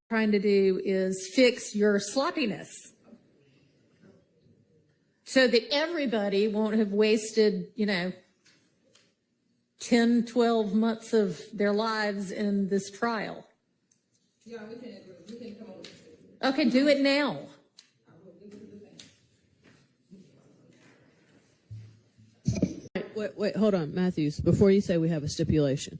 trying to do is fix your sloppiness so that everybody won't have wasted, 10, 12 months of their lives in this trial. Yeah, we can agree. We can come up with this. Okay, do it now. Wait, hold on, Matthews. Before you say we have a stipulation,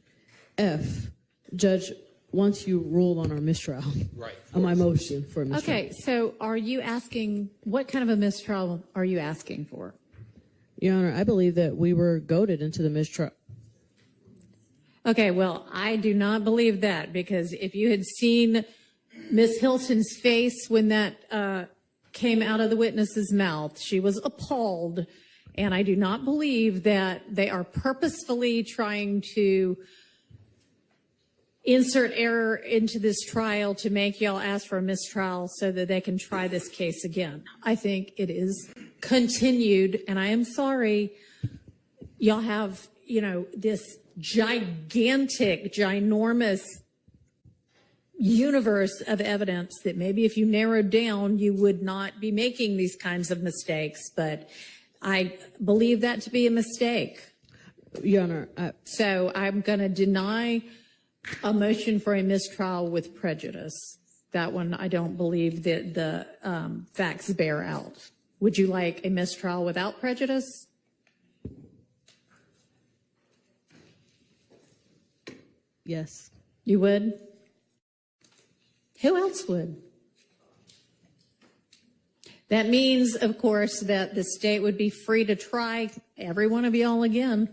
F, Judge, once you rule on our mistrial, right, on my motion for a mistrial. Okay, so are you asking, what kind of a mistrial are you asking for? Your Honor, I believe that we were goaded into the mistrial. Okay, well, I do not believe that, because if you had seen Ms. Hilton's face when that came out of the witness's mouth, she was appalled. And I do not believe that they are purposefully trying to insert error into this trial to make y'all ask for a mistrial so that they can try this case again. I think it is continued, and I am sorry, y'all have, this gigantic, ginormous universe of evidence that maybe if you narrowed down, you would not be making these kinds of mistakes, but I believe that to be a mistake. Your Honor, so I'm going to deny a motion for a mistrial with prejudice. That one, I don't believe that the facts bear out. Would you like a mistrial without prejudice? yes. You would? Who else would? That means, of course, that the state would be free to try every one of y'all again.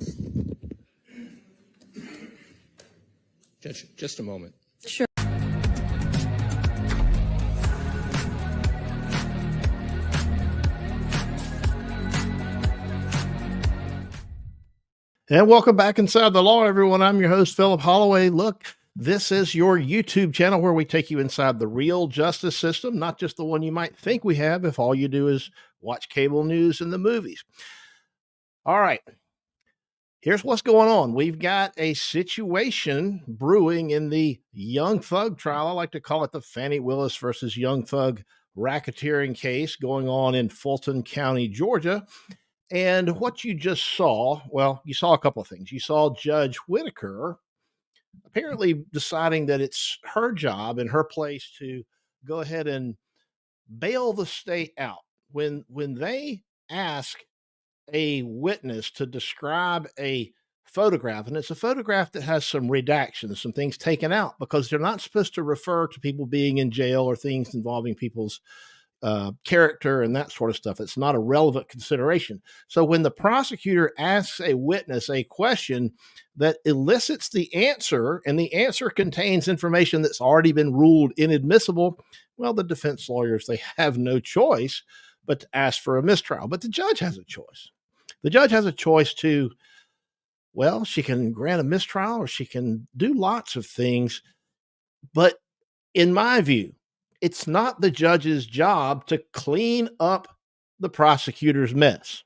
Judge, just a moment. Sure. And welcome back Inside the Law, everyone. I'm your host, Philip Holloway. Look, this is your YouTube channel where we take you inside the real justice system, not just the one you might think we have if all you do is watch cable news and the movies. All right. Here's what's going on. We've got a situation brewing in the Young Thug trial. I like to call it the Fani Willis versus Young Thug racketeering case going on in Fulton County, Georgia. And what you just saw, well, you saw a couple of things. You saw Judge Whitaker apparently deciding that it's her job and her place to go ahead and bail the state out. When they ask a witness to describe a photograph, and it's a photograph that has some redactions, some things taken out, because they're not supposed to refer to people being in jail or things involving people's character and that sort of stuff. It's not a relevant consideration. So when the prosecutor asks a witness a question that elicits the answer, and the answer contains information that's already been ruled inadmissible, well, the defense lawyers, they have no choice but to ask for a mistrial. But the judge has a choice. The judge has a choice to, well, she can grant a mistrial or she can do lots of things. But in my view, it's not the judge's job to clean up the prosecutor's mess.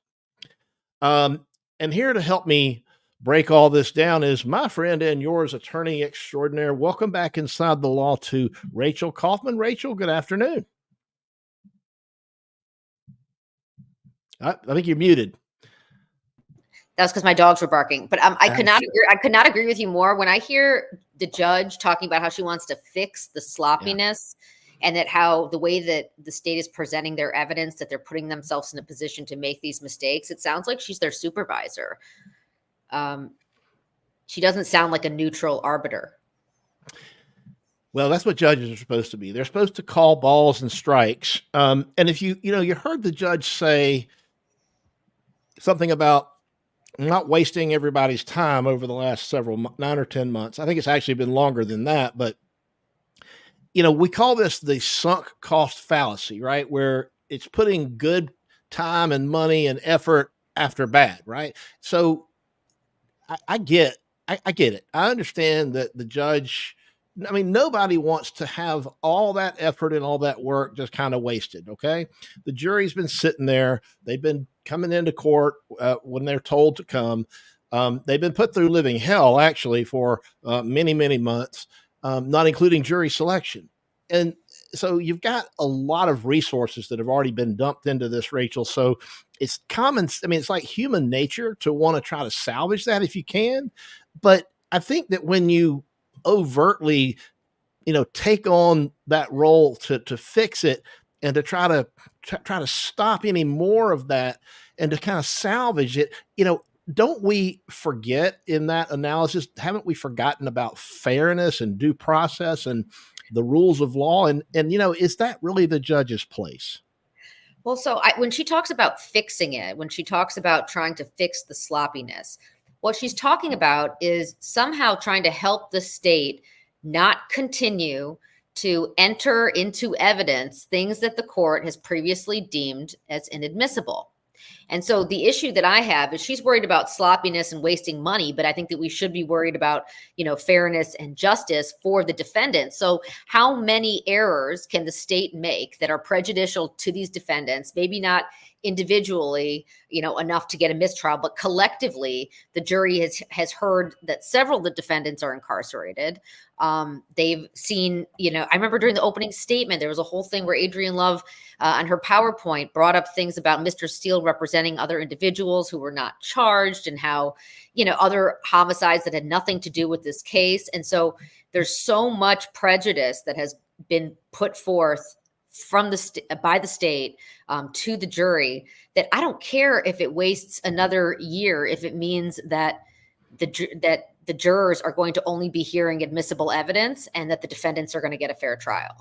And here to help me break all this down is my friend and yours, attorney extraordinaire. Welcome back Inside the Law to Rachel Kaufman. Rachel, good afternoon. I think you're muted. That's because my dogs were barking. But I could not agree with you more. When I hear the judge talking about how she wants to fix the sloppiness, and that how the way that the state is presenting their evidence, that they're putting themselves in a position to make these mistakes, it sounds like she's their supervisor. She doesn't sound like a neutral arbiter. Well, that's what judges are supposed to be. They're supposed to call balls and strikes. And if you heard the judge say something about not wasting everybody's time over the last 9 or 10 months. I think it's actually been longer than that, but we call this the sunk cost fallacy, right? Where it's putting good time and money and effort after bad, right? So I get it. I understand that the judge, nobody wants to have all that effort and all that work just kind of wasted. Okay. The jury's been sitting there. They've been coming into court when they're told to come. They've been put through living hell actually for many, many months, not including jury selection. and so you've got a lot of resources that have already been dumped into this, Rachel. So it's common. I mean, it's like human nature to want to try to salvage that if you can. But I think that when you overtly, take on that role to fix it and to try to stop any more of that and to kind of salvage it, don't we forget in that analysis, haven't we forgotten about fairness and due process and the rules of law? And is that really the judge's place? Well, so when she talks about fixing it, when she talks about trying to fix the sloppiness, what she's talking about is somehow trying to help the state not continue to enter into evidence things that the court has previously deemed as inadmissible. And so the issue that I have is she's worried about sloppiness and wasting money, but I think that we should be worried about, fairness and justice for the defendants. So how many errors can the state make that are prejudicial to these defendants? Maybe not individually, enough to get a mistrial, but collectively, the jury has heard that several of the defendants are incarcerated. They've seen, I remember during the opening statement, there was a whole thing where Adrienne Love on her PowerPoint brought up things about Mr. Steele representing other individuals who were not charged and how, other homicides that had nothing to do with this case. And so there's so much prejudice that has been put forth from by the state to the jury that I don't care if it wastes another year, if it means that the jurors are going to only be hearing admissible evidence and that the defendants are going to get a fair trial.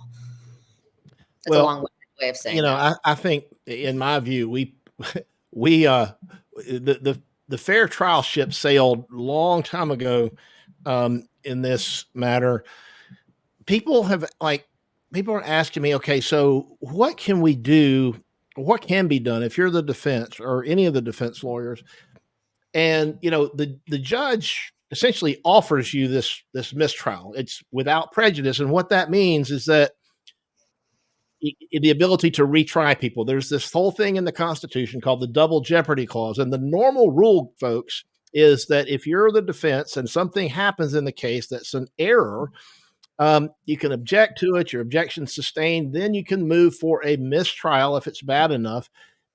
That's a long way of saying that. I think in my view, the fair trial ship sailed long time ago in this matter. People are asking me, okay, so what can we do? What can be done if you're the defense or any of the defense lawyers? And, the judge essentially offers you this mistrial. It's without prejudice. And what that means is that the ability to retry people. There's this whole thing in the Constitution called the double jeopardy clause. And the normal rule, folks, is that if you're the defense and something happens in the case that's an error, you can object to it, your objection's sustained, then you can move for a mistrial if it's bad enough.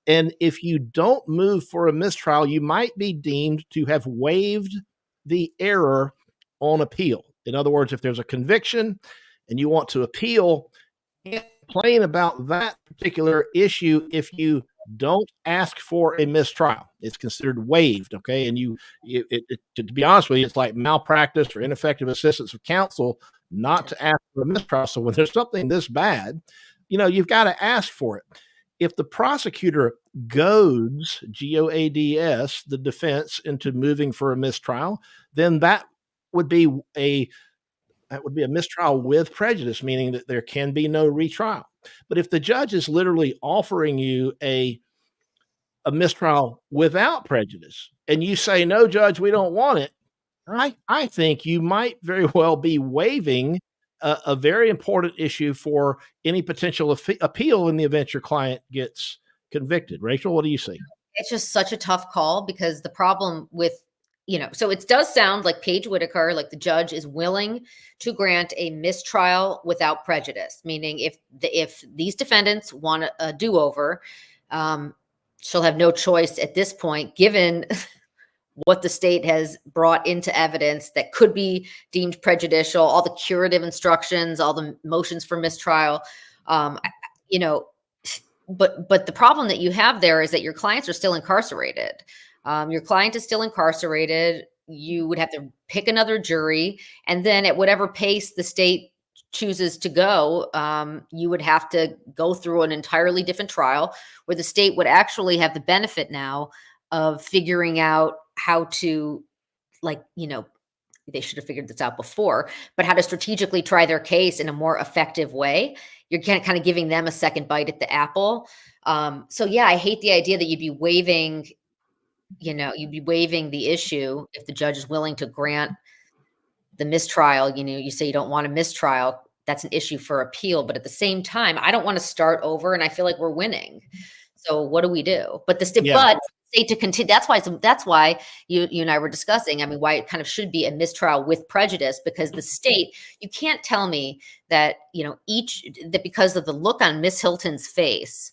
And if you don't move for a mistrial, you might be deemed to have waived the error on appeal. In other words, if there's a conviction and you want to appeal, you can't complain about that particular issue if you don't ask for a mistrial. It's considered waived, okay? And to be honest with you, it's like malpractice or ineffective assistance of counsel not to ask for a mistrial. So when there's something this bad, you've got to ask for it. If the prosecutor goads, G-O-A-D-S, the defense into moving for a mistrial, then that would be a mistrial with prejudice, meaning that there can be no retrial. But if the judge is literally offering you a mistrial without prejudice, and you say, no, judge, we don't want it, I think you might very well be waiving a very important issue for any potential appeal in the event your client gets convicted. Rachel, what do you see? It's just such a tough call because the problem with, so it does sound like Paige Whitaker, like the judge is willing to grant a mistrial without prejudice, meaning if these defendants want a do-over, she'll have no choice at this point, given what the state has brought into evidence that could be deemed prejudicial, all the curative instructions, all the motions for mistrial, but the problem that you have there is that your clients are still incarcerated. Your client is still incarcerated. You would have to pick another jury. And then at whatever pace the state chooses to go, you would have to go through an entirely different trial where the state would actually have the benefit now of figuring out how to, they should have figured this out before, but how to strategically try their case in a more effective way. You're kind of giving them a second bite at the apple. So yeah, I hate the idea that you'd be waiving the issue if the judge is willing to grant the mistrial. You say you don't want a mistrial. That's an issue for appeal. But at the same time, I don't want to start over and I feel like we're winning. So what do we do? But the state to continue. That's why you and I were discussing, I mean, why it kind of should be a mistrial with prejudice, because the state, you can't tell me that, that because of the look on Miss Hilton's face,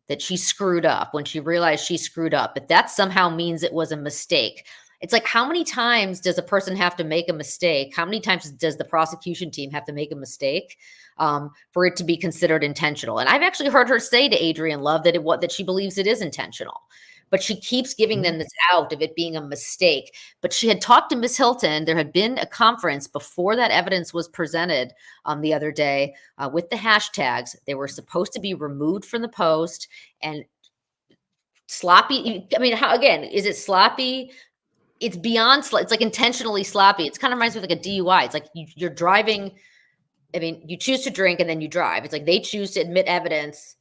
that she screwed up when she realized she screwed up, but that somehow means it was a mistake. It's like, how many times does a person have to make a mistake? How many times does the prosecution team have to make a mistake for it to be considered intentional? And I've actually heard her say to Adrian Love that she believes it is intentional, but she keeps giving them this out of it being a mistake. But she had talked to Miss Hilton. There had been a conference before that evidence was presented the other day with the hashtags. They were supposed to be removed from the post, and sloppy. I mean, again, is it sloppy? It's beyond, it's like intentionally sloppy. It's kind of reminds me of like a DUI. It's like you're driving. I mean, you choose to drink and then you drive. It's like they choose to admit evidence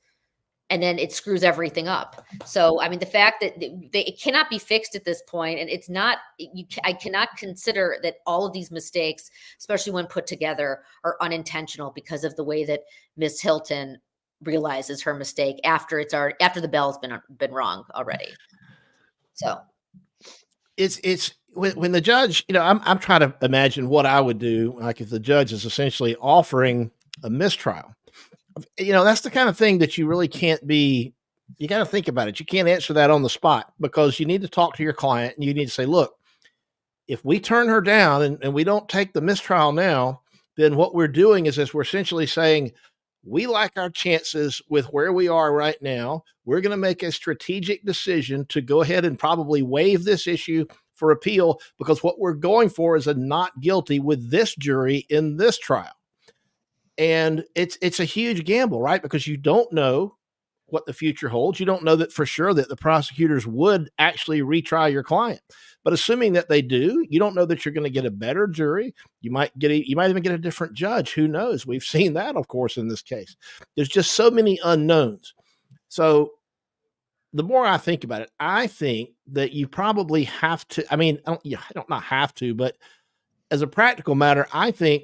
and then it screws everything up. So, I mean, the fact that it cannot be fixed at this point, and it's not, I cannot consider that all of these mistakes, especially when put together, are unintentional because of the way that Miss Hilton realizes her mistake after the bell's been rung already. So. It's when the judge, I'm trying to imagine what I would do, like if the judge is essentially offering a mistrial. That's the kind of thing that you really can't be, you got to think about it. You can't answer that on the spot, because you need to talk to your client and you need to say, look, if we turn her down and we don't take the mistrial now, then what we're doing is we're essentially saying, we like our chances with where we are right now. We're going to make a strategic decision to go ahead and probably waive this issue for appeal, because what we're going for is a not guilty with this jury in this trial. And it's a huge gamble, right? Because you don't know what the future holds. You don't know that for sure that the prosecutors would actually retry your client. But assuming that they do, you don't know that you're going to get a better jury. You might even get a different judge. Who knows? We've seen that, of course, in this case. There's just so many unknowns. So the more I think about it, I think that you probably have to, I mean, I don't not have to, but as a practical matter, I think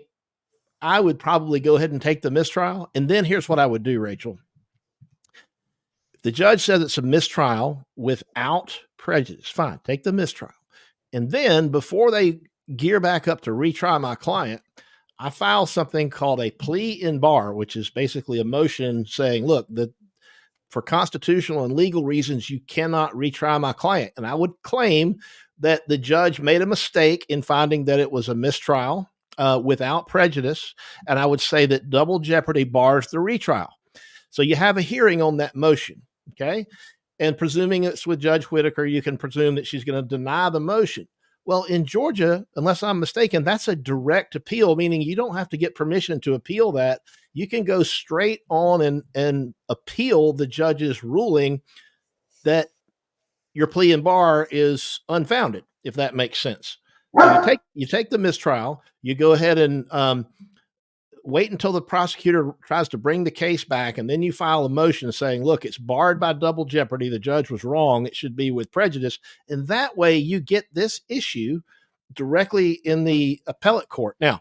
I would probably go ahead and take the mistrial. And then here's what I would do, Rachel. If the judge says it's a mistrial without prejudice, fine, take the mistrial. And then before they gear back up to retry my client, I file something called a plea in bar, which is basically a motion saying, look, for constitutional and legal reasons, you cannot retry my client. And I would claim that the judge made a mistake in finding that it was a mistrial without prejudice. And I would say that double jeopardy bars the retrial. So you have a hearing on that motion, okay? And presuming it's with Judge Whitaker, you can presume that she's going to deny the motion. Well, in Georgia, unless I'm mistaken, that's a direct appeal, meaning you don't have to get permission to appeal that. You can go straight on and appeal the judge's ruling that your plea in bar is unfounded, if that makes sense. So you take the mistrial, you go ahead and wait until the prosecutor tries to bring the case back, and then you file a motion saying, look, it's barred by double jeopardy. The judge was wrong. It should be with prejudice. And that way you get this issue directly in the appellate court. Now,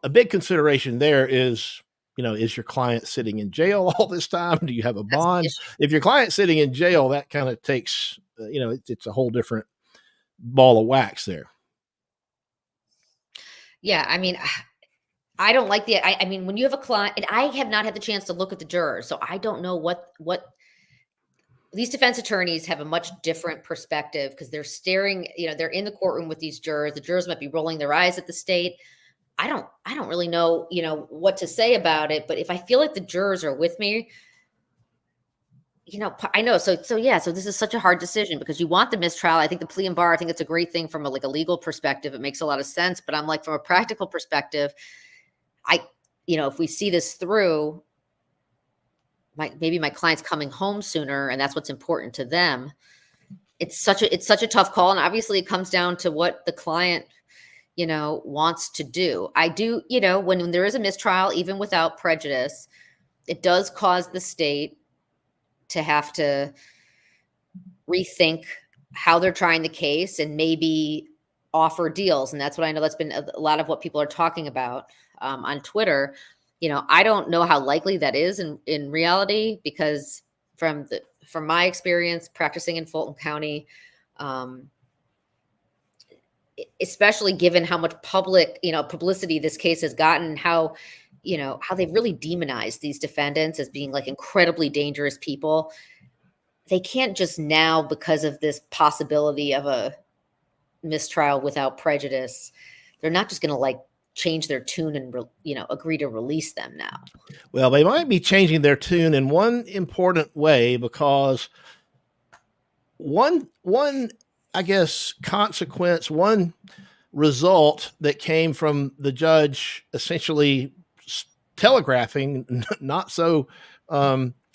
a big consideration there is, is your client sitting in jail all this time? Do you have a bond? If your client's sitting in jail, that kind of takes, it's a whole different ball of wax there. Yeah, I mean, I don't like I mean, when you have a client, and I have not had the chance to look at the jurors, so I don't know what these defense attorneys have a much different perspective, because they're staring, they're in the courtroom with these jurors. The jurors might be rolling their eyes at the state. I don't really know, what to say about it, but if I feel like the jurors are with me, I know. So this is such a hard decision, because you want the mistrial. I think the plea and bar, I think it's a great thing from a legal perspective. It makes a lot of sense, but I'm like, from a practical perspective, if we see this through, maybe my client's coming home sooner, and that's what's important to them. It's such a tough call. And obviously it comes down to what the client, wants to do. I do, when there is a mistrial, even without prejudice, it does cause the state to have to rethink how they're trying the case and maybe offer deals. And that's what I know, that's been a lot of what people are talking about on Twitter. I don't know how likely that is in reality, because from my experience practicing in Fulton County, especially given how much publicity this case has gotten, how they've really demonized these defendants as being like incredibly dangerous people. They can't just now, because of this possibility of a mistrial without prejudice, they're not just going to like change their tune and agree to release them now. Well, they might be changing their tune in one important way, because one I guess consequence, one result that came from the judge essentially telegraphing, not so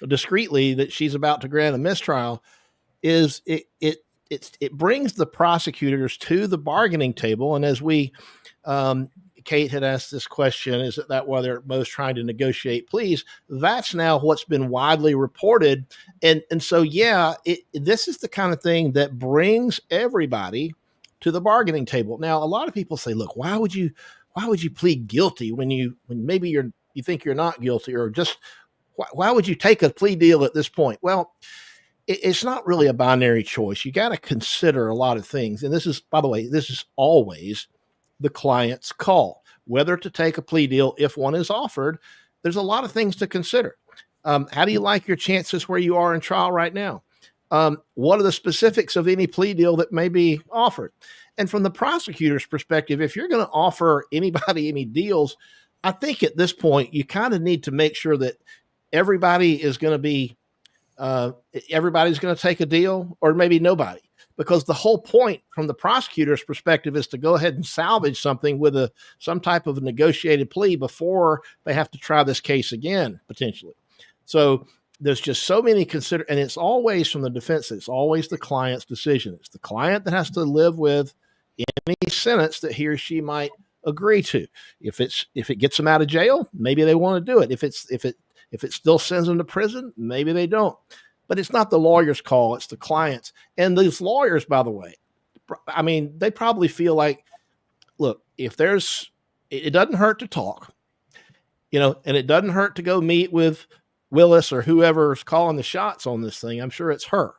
discreetly, that she's about to grant a mistrial, is it brings the prosecutors to the bargaining table. And as we Kate had asked this question, is that whether they're most trying to negotiate pleas? That's now what's been widely reported. And so, yeah, this is the kind of thing that brings everybody to the bargaining table. Now, a lot of people say, look, why would you plead guilty when maybe you think you're not guilty, or just why would you take a plea deal at this point? Well, it's not really a binary choice. You got to consider a lot of things. And this is, by the way, this is always the client's call, whether to take a plea deal if one is offered. There's a lot of things to consider. How do you like your chances where you are in trial right now? What are the specifics of any plea deal that may be offered? And from the prosecutor's perspective, if you're going to offer anybody any deals, I think at this point, you kind of need to make sure that everybody is going to be, everybody's going to take a deal, or maybe nobody. Because the whole point from the prosecutor's perspective is to go ahead and salvage something with some type of a negotiated plea before they have to try this case again, potentially. So there's just so many and it's always from the defense, it's always the client's decision. It's the client that has to live with any sentence that he or she might agree to. If it gets them out of jail, maybe they want to do it. If it still sends them to prison, maybe they don't. But it's not the lawyer's call, it's the client's. And these lawyers, by the way, I mean, they probably feel like, look, it doesn't hurt to talk, and it doesn't hurt to go meet with Willis or whoever's calling the shots on this thing. I'm sure it's her.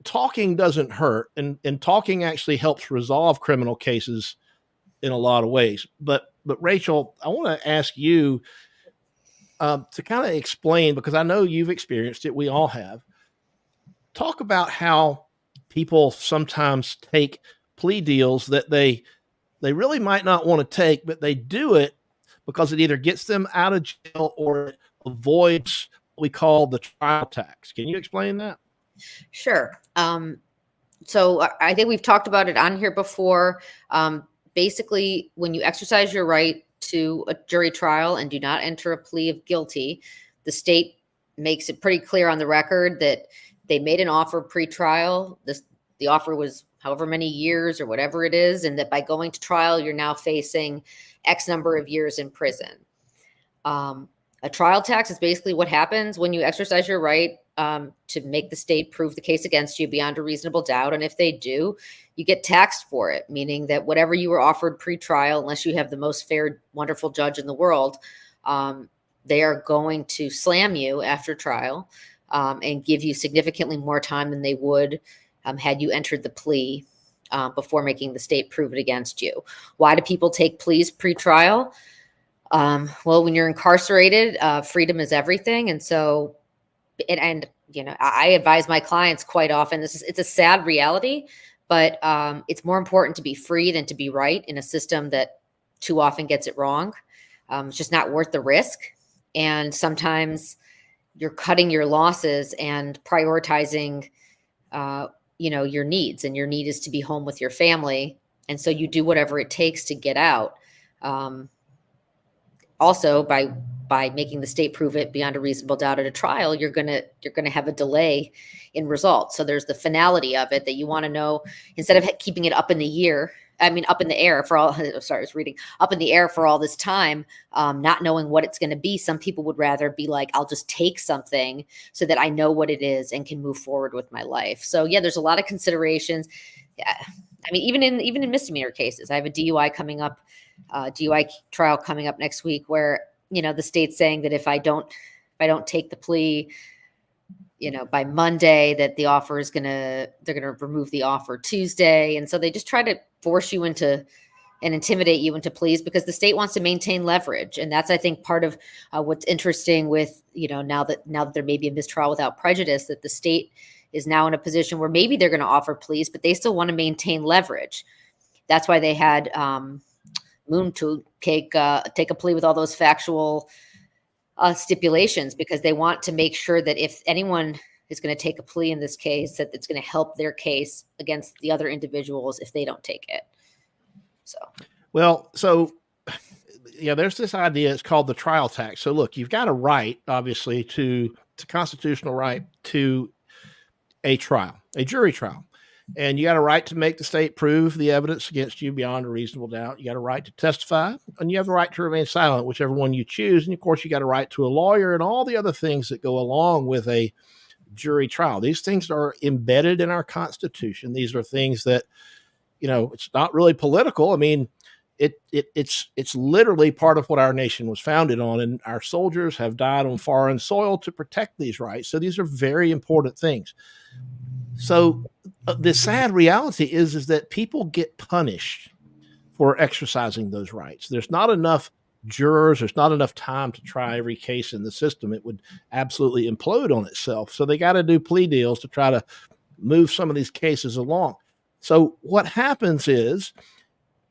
Talking doesn't hurt. And talking actually helps resolve criminal cases in a lot of ways. But Rachel, I want to ask you, to kind of explain, because I know you've experienced it, we all have. Talk about how people sometimes take plea deals that they really might not want to take, but they do it because it either gets them out of jail or it avoids what we call the trial tax. Can you explain that? Sure. So I think we've talked about it on here before. Basically, when you exercise your right to a jury trial and do not enter a plea of guilty, the state makes it pretty clear on the record that they made an offer pre-trial. The offer was however many years or whatever it is, and that by going to trial, you're now facing X number of years in prison. A trial tax is basically what happens when you exercise your right to make the state prove the case against you beyond a reasonable doubt. And if they do, you get taxed for it, meaning that whatever you were offered pre-trial, unless you have the most fair, wonderful judge in the world, they are going to slam you after trial and give you significantly more time than they would had you entered the plea before making the state prove it against you. Why do people take pleas pre-trial? Well, when you're incarcerated, freedom is everything. And so, I advise my clients quite often, it's a sad reality, but it's more important to be free than to be right in a system that too often gets it wrong. It's just not worth the risk. And sometimes you're cutting your losses and prioritizing, your needs, and your need is to be home with your family. And so you do whatever it takes to get out. Also, by making the state prove it beyond a reasonable doubt at a trial, you're gonna have a delay in results. So there's the finality of it that you want to know, instead of keeping it up in the air for all. Sorry, I was reading up in the air for all this time, not knowing what it's going to be. Some people would rather be like, I'll just take something so that I know what it is and can move forward with my life. So yeah, there's a lot of considerations. Yeah. I mean, even in misdemeanor cases, I have a DUI coming up. DUI trial coming up next week, where the state's saying that if I don't I don't take the plea, by Monday, that the offer is they're going to remove the offer Tuesday. And so they just try to force you into and intimidate you into pleas because the state wants to maintain leverage. And that's, I think, part of what's interesting with, now that there may be a mistrial without prejudice, that the state is now in a position where maybe they're going to offer pleas, but they still want to maintain leverage. That's why they had Moon to take a plea with all those factual stipulations, because they want to make sure that if anyone is going to take a plea in this case, that it's going to help their case against the other individuals if they don't take it. So there's this idea. It's called the trial tax. So look, you've got a right, obviously, to constitutional right to a trial, a jury trial. And you got a right to make the state prove the evidence against you beyond a reasonable doubt. You got a right to testify, and you have the right to remain silent, whichever one you choose. And of course, you got a right to a lawyer and all the other things that go along with a jury trial. These things are embedded in our Constitution. These are things that, it's not really political. I mean, it's literally part of what our nation was founded on, and our soldiers have died on foreign soil to protect these rights. So these are very important things. So the sad reality is that people get punished for exercising those rights. There's not enough jurors. There's not enough time to try every case in the system. It would absolutely implode on itself. So they got to do plea deals to try to move some of these cases along. So what happens is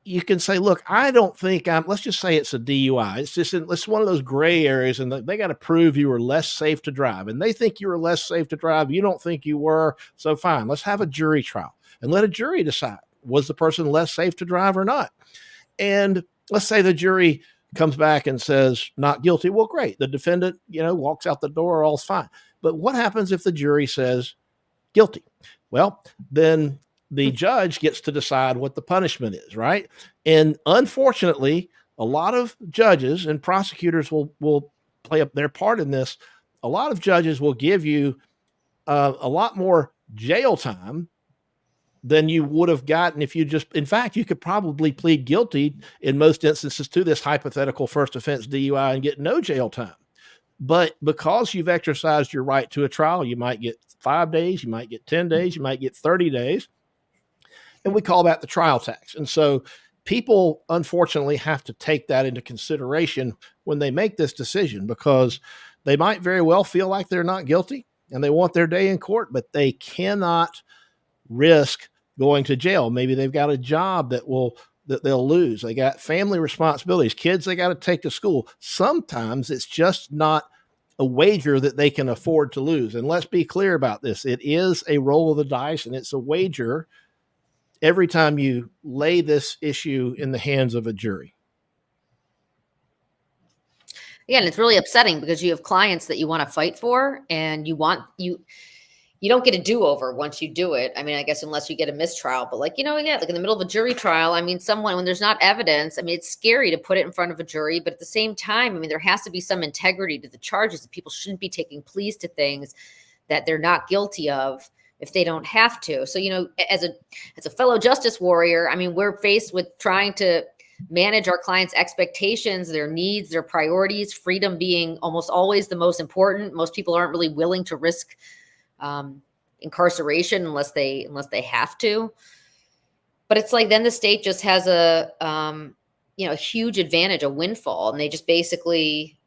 you can say, look, I don't think let's just say it's a DUI. It's one of those gray areas, and they got to prove you were less safe to drive. And they think you were less safe to drive. You don't think you were. So fine, let's have a jury trial and let a jury decide, was the person less safe to drive or not? And let's say the jury comes back and says not guilty. Well, great. The defendant, walks out the door, all's fine. But what happens if the jury says guilty? Well, then the judge gets to decide what the punishment is, right? And unfortunately, a lot of judges and prosecutors will play up their part in this. A lot of judges will give you a lot more jail time than you would have gotten if in fact, you could probably plead guilty in most instances to this hypothetical first offense DUI and get no jail time. But because you've exercised your right to a trial, you might get 5 days, you might get 10 days, you might get 30 days. And we call that the trial tax. And so people, unfortunately, have to take that into consideration when they make this decision, because they might very well feel like they're not guilty and they want their day in court, but they cannot risk going to jail. Maybe they've got a job that they'll lose. They got family responsibilities, kids they got to take to school. Sometimes it's just not a wager that they can afford to lose. And let's be clear about this. It is a roll of the dice, and it's a wager every time you lay this issue in the hands of a jury. Yeah, and it's really upsetting because you have clients that you want to fight for, and you don't get a do-over once you do it. I mean, I guess unless you get a mistrial, but like in the middle of a jury trial, I mean, when there's not evidence, I mean, it's scary to put it in front of a jury, but at the same time, I mean, there has to be some integrity to the charges. People shouldn't be taking pleas to things that they're not guilty of if they don't have to. So, as a fellow justice warrior, I mean, we're faced with trying to manage our clients' expectations, their needs, their priorities, freedom being almost always the most important. Most people aren't really willing to risk incarceration unless they have to. But it's like, then the state just has a huge advantage, a windfall, and they just basically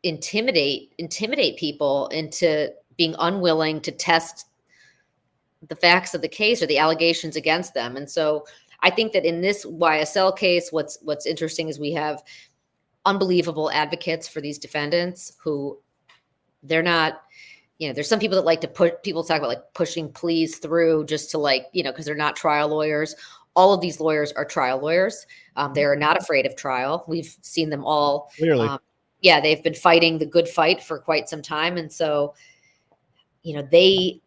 intimidate people into being unwilling to test the facts of the case or the allegations against them. And so I think that in this YSL case, what's interesting is we have unbelievable advocates for these defendants who they're not, there's some people that like to people talk about like pushing pleas through just to because they're not trial lawyers. All of these lawyers are trial lawyers. They are not afraid of trial. We've seen them all. Clearly. They've been fighting the good fight for quite some time. And so, they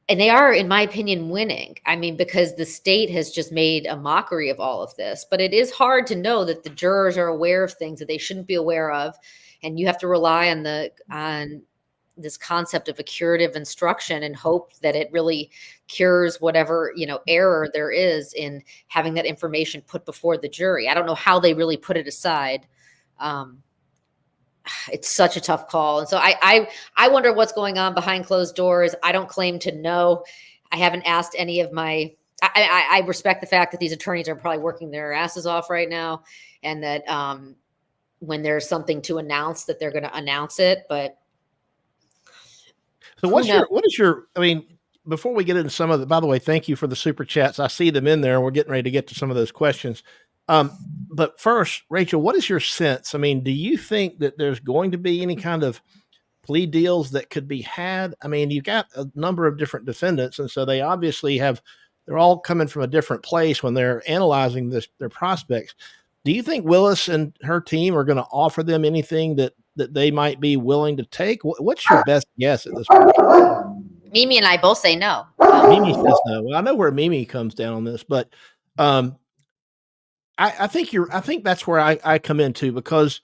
are, in my opinion, winning. I mean, because the state has just made a mockery of all of this. But it is hard to know that the jurors are aware of things that they shouldn't be aware of. And you have to rely on this concept of a curative instruction and hope that it really cures whatever, error there is in having that information put before the jury. I don't know how they really put it aside. it's such a tough call. And so I wonder what's going on behind closed doors. I don't claim to know. I haven't asked any of my, I respect the fact that these attorneys are probably working their asses off right now, and that when there's something to announce that they're going to announce it. But so what is your, I mean, before we get into some of the, by the way, thank you for the super chats. I see them in there and we're getting ready to get to some of those questions. But first, Rachel, what is your sense? I mean, do you think that there's going to be any kind of plea deals that could be had? I mean, you've got a number of different defendants, and so they obviously they're all coming from a different place when they're analyzing their prospects. Do you think Willis and her team are going to offer them anything that they might be willing to take? What's your best guess at this point? Mimi and I both say no. Mimi says no. Well, I know where Mimi comes down on this, but I think that's where I come into, because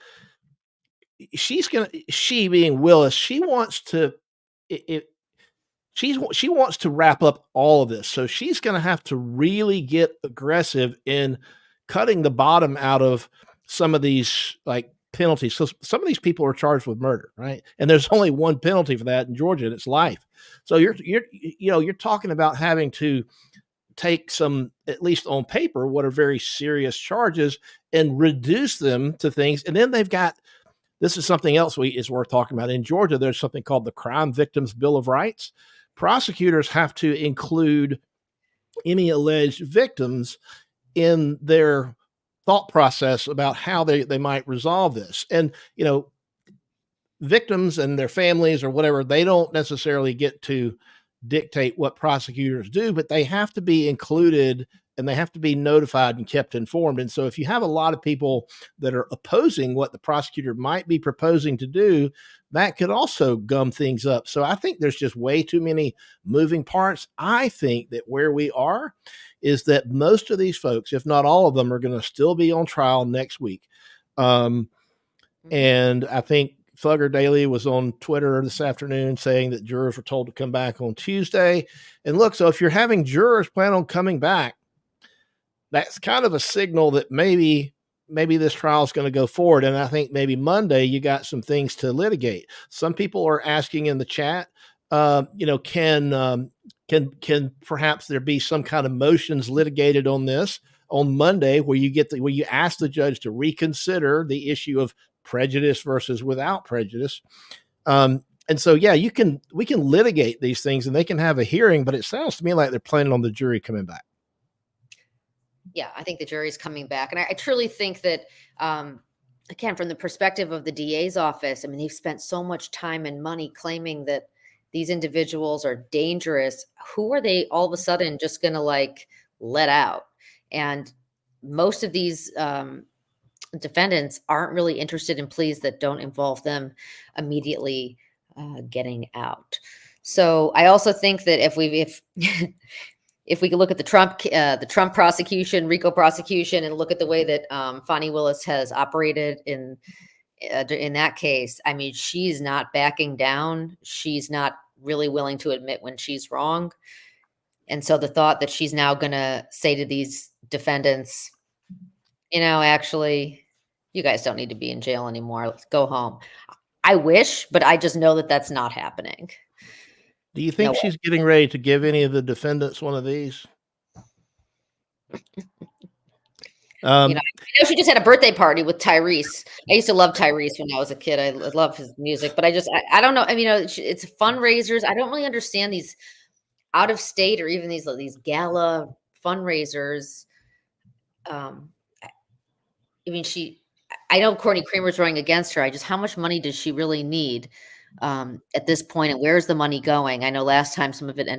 she being Willis, she wants to wrap up all of this. So she's going to have to really get aggressive in cutting the bottom out of some of these like penalties. So some of these people are charged with murder, right? And there's only one penalty for that in Georgia, and it's life. So you're talking about having to take some, at least on paper, what are very serious charges and reduce them to things. And then they've got, this is something else is worth talking about. In Georgia, there's something called the Crime Victims Bill of Rights. Prosecutors have to include any alleged victims in their thought process about how they might resolve this. And, victims and their families or whatever, they don't necessarily get to dictate what prosecutors do, but they have to be included and they have to be notified and kept informed. And so if you have a lot of people that are opposing what the prosecutor might be proposing to do, that could also gum things up. So I think there's just way too many moving parts. I think that where we are is that most of these folks, if not all of them, are going to still be on trial next week. And I think Thugger Daily was on Twitter this afternoon saying that jurors were told to come back on Tuesday. And look, so if you're having jurors plan on coming back, that's kind of a signal that maybe this trial is going to go forward. And I think maybe Monday you got some things to litigate. Some people are asking in the chat, can perhaps there be some kind of motions litigated on this on Monday where you ask the judge to reconsider the issue of prejudice versus without prejudice. And so, yeah, we can litigate these things and they can have a hearing, but it sounds to me like they're planning on the jury coming back. Yeah, I think the jury's coming back. And I truly think that, again, from the perspective of the DA's office, I mean, they've spent so much time and money claiming that these individuals are dangerous. Who are they all of a sudden just going to let out? And most of these defendants aren't really interested in pleas that don't involve them immediately getting out. So I also think that if we could look at the Trump prosecution, RICO prosecution, and look at the way that Fani Willis has operated in that case, I mean, she's not backing down. She's not really willing to admit when she's wrong. And so the thought that she's now going to say to these defendants, actually, you guys don't need to be in jail anymore. Let's go home. I wish, but I just know that that's not happening. Do you think she's getting ready to give any of the defendants one of these? I know she just had a birthday party with Tyrese. I used to love Tyrese when I was a kid. I love his music, but I don't know. I mean, it's fundraisers. I don't really understand these out of state or even these gala fundraisers. I know Courtney Creamer's running against her. How much money does she really need at this point, and where's the money going? I know last time some of it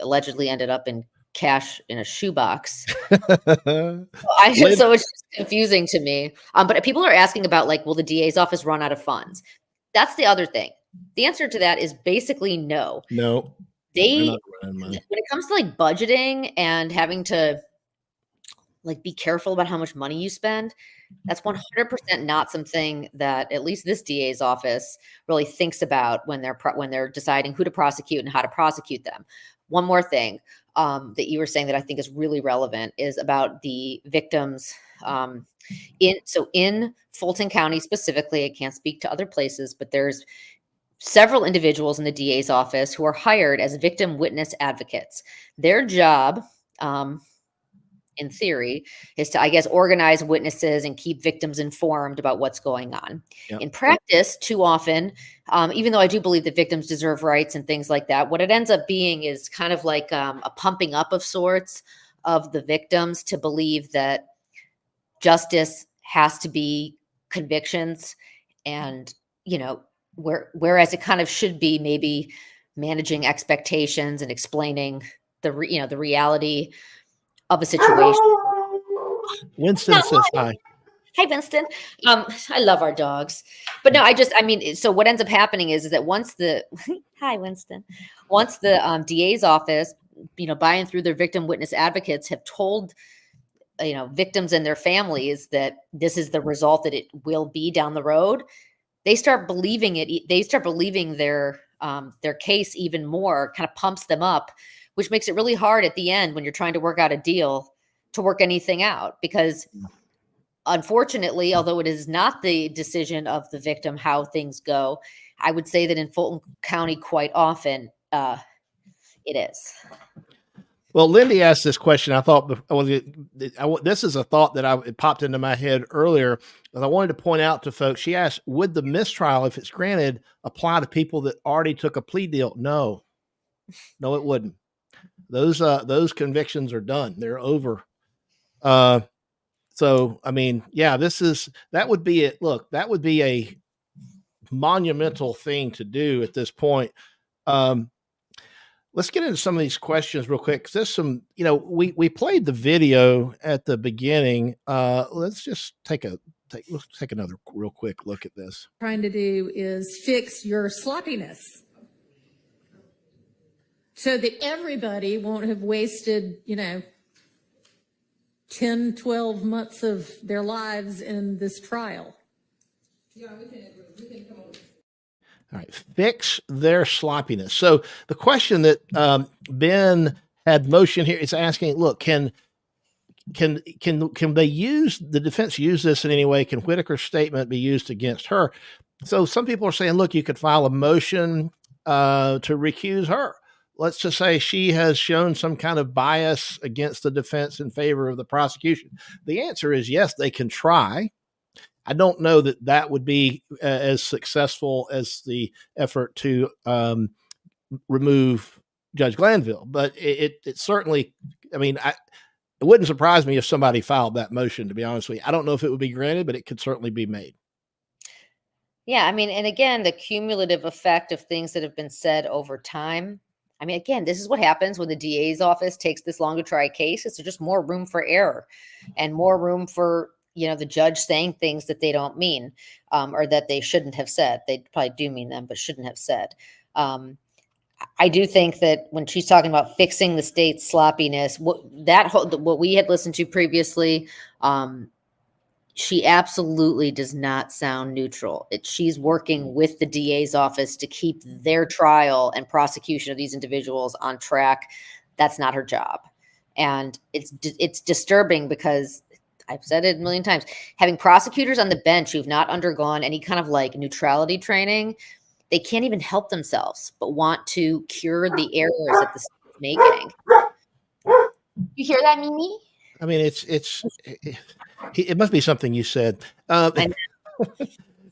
allegedly ended up in cash in a shoebox. So it's just confusing to me. But people are asking about will the DA's office run out of funds? That's the other thing. The answer to that is basically no. No. When it comes to budgeting and having to be careful about how much money you spend, That's 100% not something that at least this DA's office really thinks about when they're deciding who to prosecute and how to prosecute them. One more thing that you were saying that I think is really relevant is about the victims. In Fulton County specifically, I can't speak to other places, but there's several individuals in the DA's office who are hired as victim witness advocates. Their job, in theory, is to, I guess, organize witnesses and keep victims informed about what's going on. Yep. In practice, too often, even though I do believe that victims deserve rights and things like that, what it ends up being is kind of like a pumping up of sorts of the victims to believe that justice has to be convictions, and whereas it kind of should be maybe managing expectations and explaining the reality of a situation. Winston says hi. Hi, Winston. I love our dogs, but no, so what ends up happening is that once the hi, Winston, once the DA's office, by and through their victim witness advocates have told victims and their families that this is the result that it will be down the road, they start believing it. They start believing their case even more, kind of pumps them up, which makes it really hard at the end when you're trying to work out a deal to work anything out. Because unfortunately, although it is not the decision of the victim how things go, I would say that in Fulton County quite often it is. Well, Lindy asked this question. I thought this is a thought that it popped into my head earlier, and I wanted to point out to folks. She asked, would the mistrial, if it's granted, apply to people that already took a plea deal? No, it wouldn't. Those convictions are done. They're over. So, I mean, yeah, that would be it. Look, that would be a monumental thing to do at this point. Let's get into some of these questions real quick. 'Cause there's some, we played the video at the beginning. Let's just take another real quick look at this. Trying to do is fix your sloppiness so that everybody won't have wasted, 10, 12 months of their lives in this trial. Yeah, we can agree. We can come up with. All right, fix their sloppiness. So the question that Ben had motion here is asking, look, can they use the defense use this in any way? Can Whitaker's statement be used against her? So some people are saying, look, you could file a motion to recuse her. Let's just say she has shown some kind of bias against the defense in favor of the prosecution. The answer is yes, they can try. I don't know that would be as successful as the effort to remove Judge Glanville, but it certainly, it wouldn't surprise me if somebody filed that motion, to be honest with you. I don't know if it would be granted, but it could certainly be made. Yeah, and again, the cumulative effect of things that have been said over time. Again, this is what happens when the DA's office takes this long to try a case. It's just more room for error and more room for the judge saying things that they don't mean, or that they shouldn't have said. They probably do mean them, but shouldn't have said. I do think that when she's talking about fixing the state's sloppiness, what we had listened to previously, she absolutely does not sound neutral. She's working with the DA's office to keep their trial and prosecution of these individuals on track. That's not her job. And it's disturbing because I've said it a million times, having prosecutors on the bench who've not undergone any kind of neutrality training, they can't even help themselves, but want to cure the errors that the state is making. You hear that, Mimi? It must be something you said.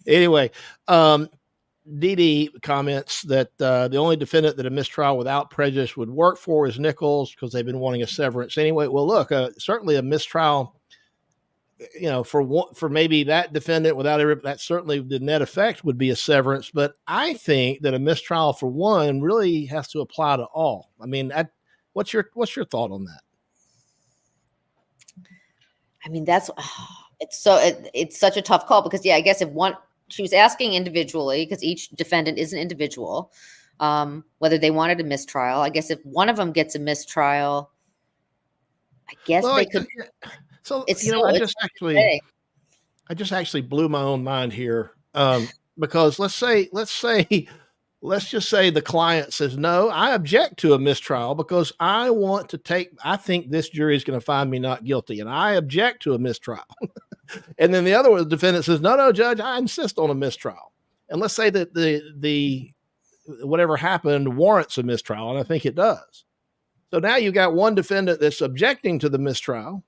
Anyway, Dee Dee comments that the only defendant that a mistrial without prejudice would work for is Nicholls because they've been wanting a severance anyway. Well, look, certainly a mistrial, for maybe that defendant that certainly the net effect would be a severance. But I think that a mistrial for one really has to apply to all. What's your thought on that? It's such a tough call because I guess she was asking individually because each defendant is an individual, whether they wanted a mistrial. I guess if one of them gets a mistrial, I guess they could. So it's I just actually I just actually blew my own mind here. Because let's just say the client says, no, I object to a mistrial because I think this jury is going to find me not guilty, and I object to a mistrial. And then the other one, the defendant says, no, judge, I insist on a mistrial. And let's say that the whatever happened warrants a mistrial, and I think it does. So now you got one defendant that's objecting to the mistrial.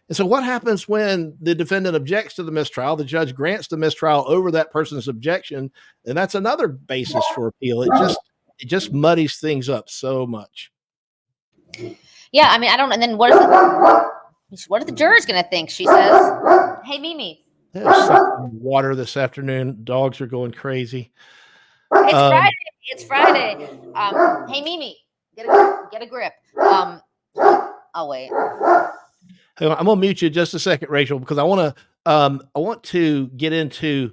And so what happens when the defendant objects to the mistrial? The judge grants the mistrial over that person's objection, and that's another basis for appeal. It just muddies things up so much. Yeah, I mean, I don't. And then what are the jurors going to think? She says, "Hey, Mimi, There's some water this afternoon. Dogs are going crazy. it's Friday. It's Friday. Hey, Mimi, get a grip. I'll wait." I'm gonna mute you just a second, Rachel, because I want to get into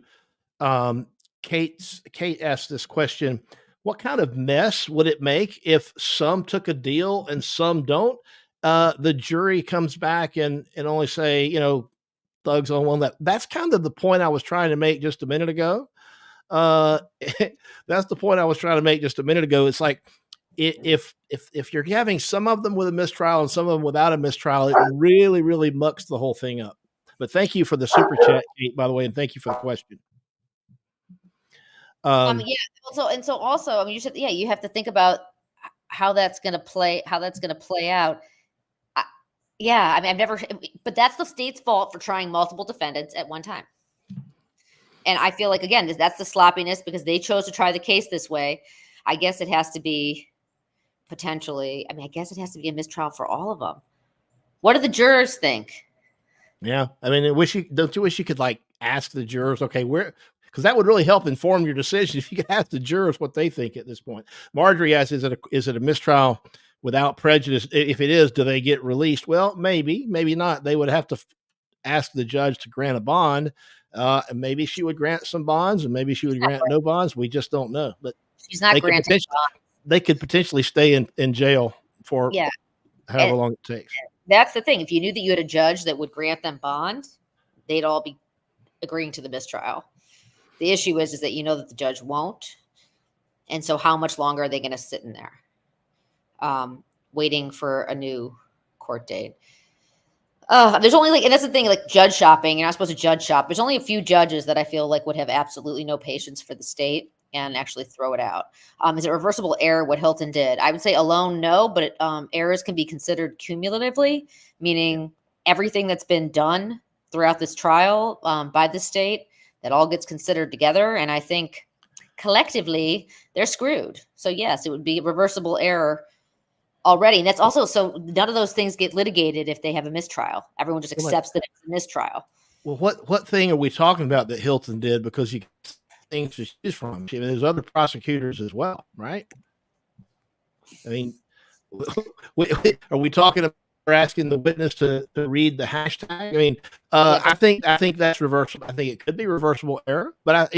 Kate asked this question. What kind of mess would it make if some took a deal and some don't? The jury comes back and only say, thugs on one. That's kind of the point I was trying to make just a minute ago. That's the point I was trying to make just a minute ago. It's like, if you're having some of them with a mistrial and some of them without a mistrial, it really, really mucks the whole thing up. But thank you for the super chat, Kate, by the way, and thank you for the question. Yeah. Also, I mean, you said, you have to think about how that's going to play out. I mean, but that's the state's fault for trying multiple defendants at one time. And I feel like, again, that's the sloppiness because they chose to try the case this way. I guess it has to be a mistrial for all of them. What do the jurors think? Yeah. I mean, don't you wish you could ask the jurors, okay, because that would really help inform your decision if you could ask the jurors what they think at this point. Marjorie asks, is it a mistrial without prejudice? If it is, do they get released? Well, maybe not. They would have to ask the judge to grant a bond. And maybe she would grant some bonds and maybe she would grant no bonds. We just don't know. But she's not granting bonds. They could potentially stay in jail for however long it takes. That's the thing. If you knew that you had a judge that would grant them bond, they'd all be agreeing to the mistrial. The issue is that that the judge won't. And so how much longer are they going to sit in there waiting for a new court date? There's only and that's the thing, judge shopping. You're not supposed to judge shop. There's only a few judges that I feel would have absolutely no patience for the state and actually throw it out. Is it reversible error what Hilton did? I would say alone, no, but errors can be considered cumulatively, meaning everything that's been done throughout this trial by the state, that all gets considered together. And I think collectively they're screwed. So yes, it would be a reversible error already. And that's also, so none of those things get litigated if they have a mistrial. Everyone just accepts that it's a mistrial. Well, what thing are we talking about that Hilton did? Because you things to choose from. I mean, there's other prosecutors as well, right? I mean, are we talking about asking the witness to read the hashtag? I mean, I think that's reversible. I think it could be reversible error, but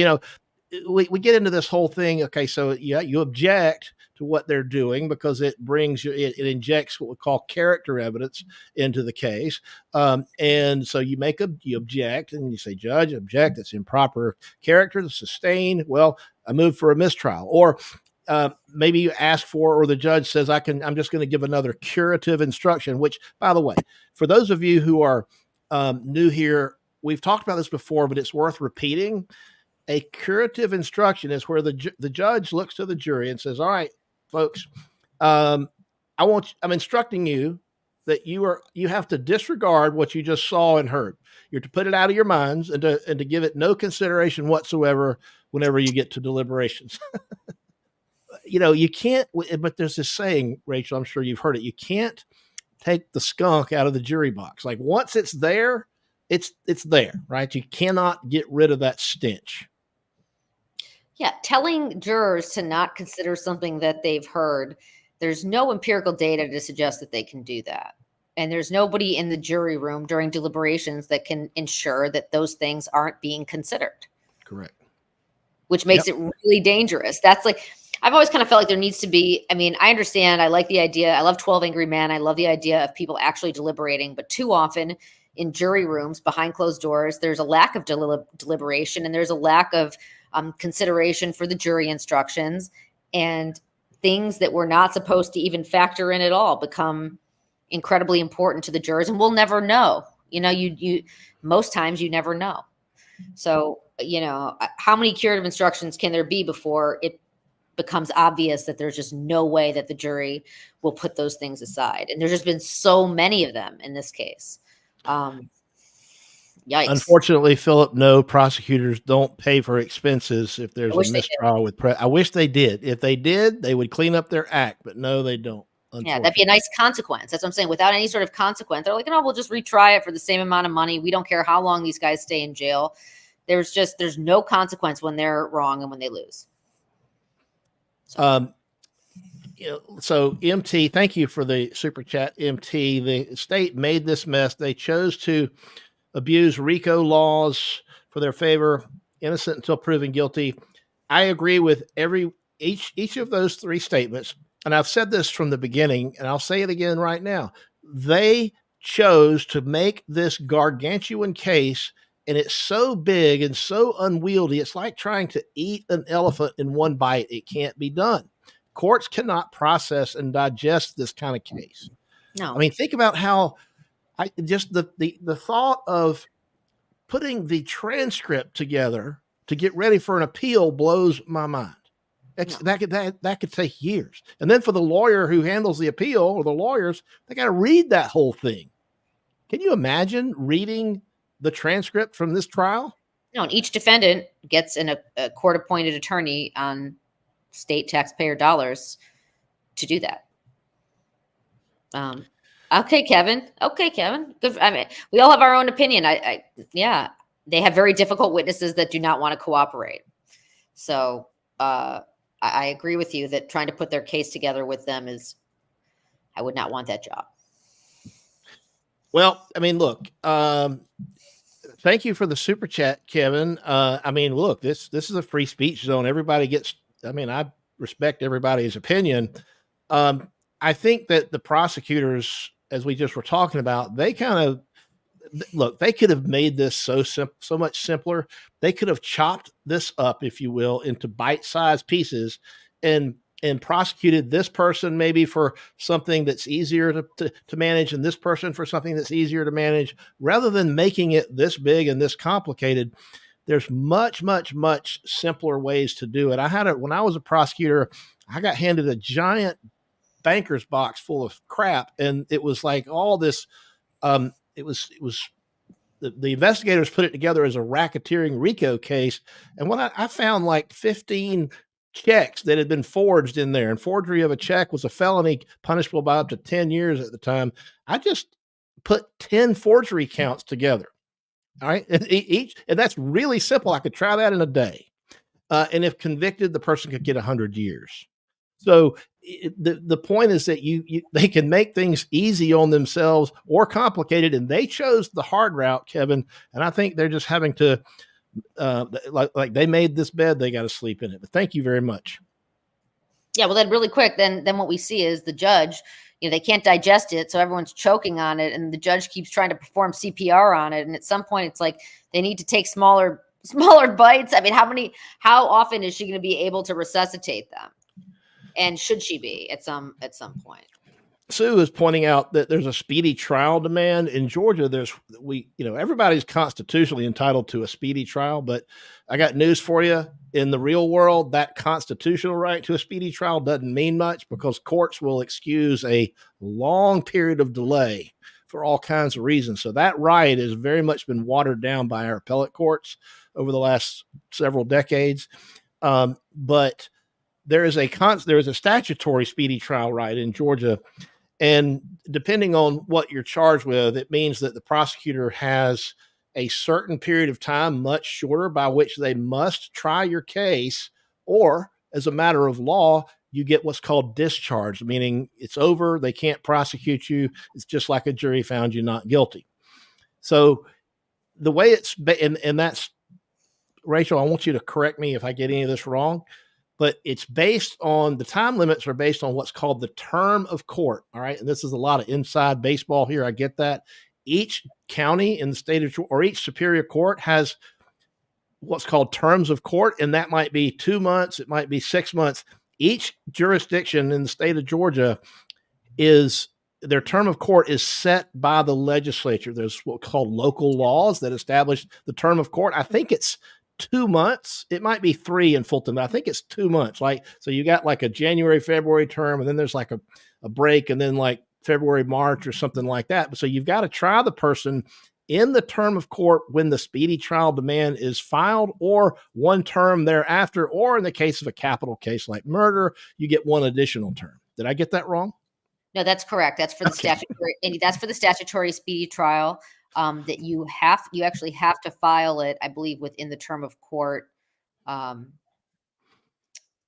we get into this whole thing. Okay, so you object to what they're doing because it brings it injects what we call character evidence into the case, and so you object and you say, Judge, object. It's improper character to sustain. Well, I move for a mistrial, or maybe you ask for, or the judge says, I'm just going to give another curative instruction. Which, by the way, for those of you who are new here, we've talked about this before, but it's worth repeating. A curative instruction is where the judge looks to the jury and says, all right, folks, I'm instructing you that you have to disregard what you just saw and heard. You're to put it out of your minds and to give it no consideration whatsoever whenever you get to deliberations. You can't, but there's this saying, Rachel, I'm sure you've heard it. You can't take the skunk out of the jury box. Once it's there, it's there, right? You cannot get rid of that stench. Yeah, telling jurors to not consider something that they've heard, there's no empirical data to suggest that they can do that. And there's nobody in the jury room during deliberations that can ensure that those things aren't being considered. Correct. Which makes it really dangerous. That's I've always kind of felt like there needs to be, I understand, I like the idea. I love 12 Angry Men. I love the idea of people actually deliberating, but too often in jury rooms behind closed doors. There's a lack of deliberation, and there's a lack of consideration for the jury instructions, and things that were not supposed to even factor in at all become incredibly important to the jurors, and we'll never know. You most times you never know. So, how many curative instructions can there be before it becomes obvious that there's just no way that the jury will put those things aside? And there's just been so many of them in this case. Yikes. Unfortunately, Philip, no, prosecutors don't pay for expenses if there's a mistrial with I wish they did. If they did, they would clean up their act, but no, they don't. Yeah, that'd be a nice consequence. That's what I'm saying. Without any sort of consequence, they're like, no, we'll just retry it for the same amount of money. We don't care how long these guys stay in jail. There's no consequence when they're wrong and when they lose. So MT, thank you for the super chat, MT. The state made this mess. They chose to abuse RICO laws for their favor, innocent until proven guilty. I agree with each of those three statements. And I've said this from the beginning, and I'll say it again right now. They chose to make this gargantuan case, and it's so big and so unwieldy. It's like trying to eat an elephant in one bite. It can't be done. Courts cannot process and digest this kind of case. No. I mean, think about how the thought of putting the transcript together to get ready for an appeal blows my mind. That could take years. And then for the lawyer who handles the appeal, or the lawyers, they got to read that whole thing. Can you imagine reading the transcript from this trial? No, and each defendant gets a court-appointed attorney on state taxpayer dollars to do that. Okay, Kevin. Good. I mean, we all have our own opinion. Yeah, they have very difficult witnesses that do not want to cooperate. So, I agree with you that trying to put their case together with them I would not want that job. Well, I mean, look, thank you for the super chat, Kevin. I mean, look, this is a free speech zone. Everybody gets, I respect everybody's opinion. I think that the prosecutors, as we just were talking about, they kind of, look, they could have made this so much simpler. They could have chopped this up, if you will, into bite-sized pieces and prosecuted this person maybe for something that's easier to manage, and this person for something that's easier to manage, rather than making it this big and this complicated. There's much, much, much simpler ways to do it. When I was a prosecutor, I got handed a giant banker's box full of crap, and it was like all this, it was the investigators put it together as a racketeering RICO case. And when I found like 15 checks that had been forged in there, and forgery of a check was a felony punishable by up to 10 years at the time. I just put 10 forgery counts together. All right. And that's really simple. I could try that in a day. And if convicted, the person could get 100 years. So the point is that they can make things easy on themselves or complicated, and they chose the hard route, Kevin. And I think they're just having to, like they made this bed, they got to sleep in it. But thank you very much. Yeah, well, then really quick, then what we see is the judge, they can't digest it, so everyone's choking on it, and the judge keeps trying to perform CPR on it, and at some point, it's like they need to take smaller bites. I mean, how often is she going to be able to resuscitate them? And should she be at some point? Sue is pointing out that there's a speedy trial demand in Georgia. Everybody's constitutionally entitled to a speedy trial, but I got news for you. In the real world, that constitutional right to a speedy trial doesn't mean much, because courts will excuse a long period of delay for all kinds of reasons. So that right has very much been watered down by our appellate courts over the last several decades. But there is a statutory speedy trial right in Georgia. And depending on what you're charged with, it means that the prosecutor has a certain period of time, much shorter, by which they must try your case, or as a matter of law, you get what's called discharge, meaning it's over. They can't prosecute you. It's just like a jury found you not guilty. So the way it's, and that's, Rachel, I want you to correct me if I get any of this wrong, but it's based on, the time limits are based on what's called the term of court. All right. And this is a lot of inside baseball here. I get that. each county in the state of or each superior court has what's called terms of court, and that might be 2 months, it might be 6 months. Each jurisdiction in the state of Georgia is their term of court is set by the legislature. There's what's called local laws that establish the term of court. I think it's 2 months. It might be 3 in Fulton, but I think it's 2 months. Like, so you got like a January, February term, and then there's like a break, and then like February, March, or something like that. So you've got to try the person in the term of court when the speedy trial demand is filed, or 1 term thereafter, or in the case of a capital case like murder, you get 1 additional term. Did I get that wrong? No, that's correct. That's for the statutory, and that's for the statutory speedy trial. That you actually have to file it, I believe, within the term of court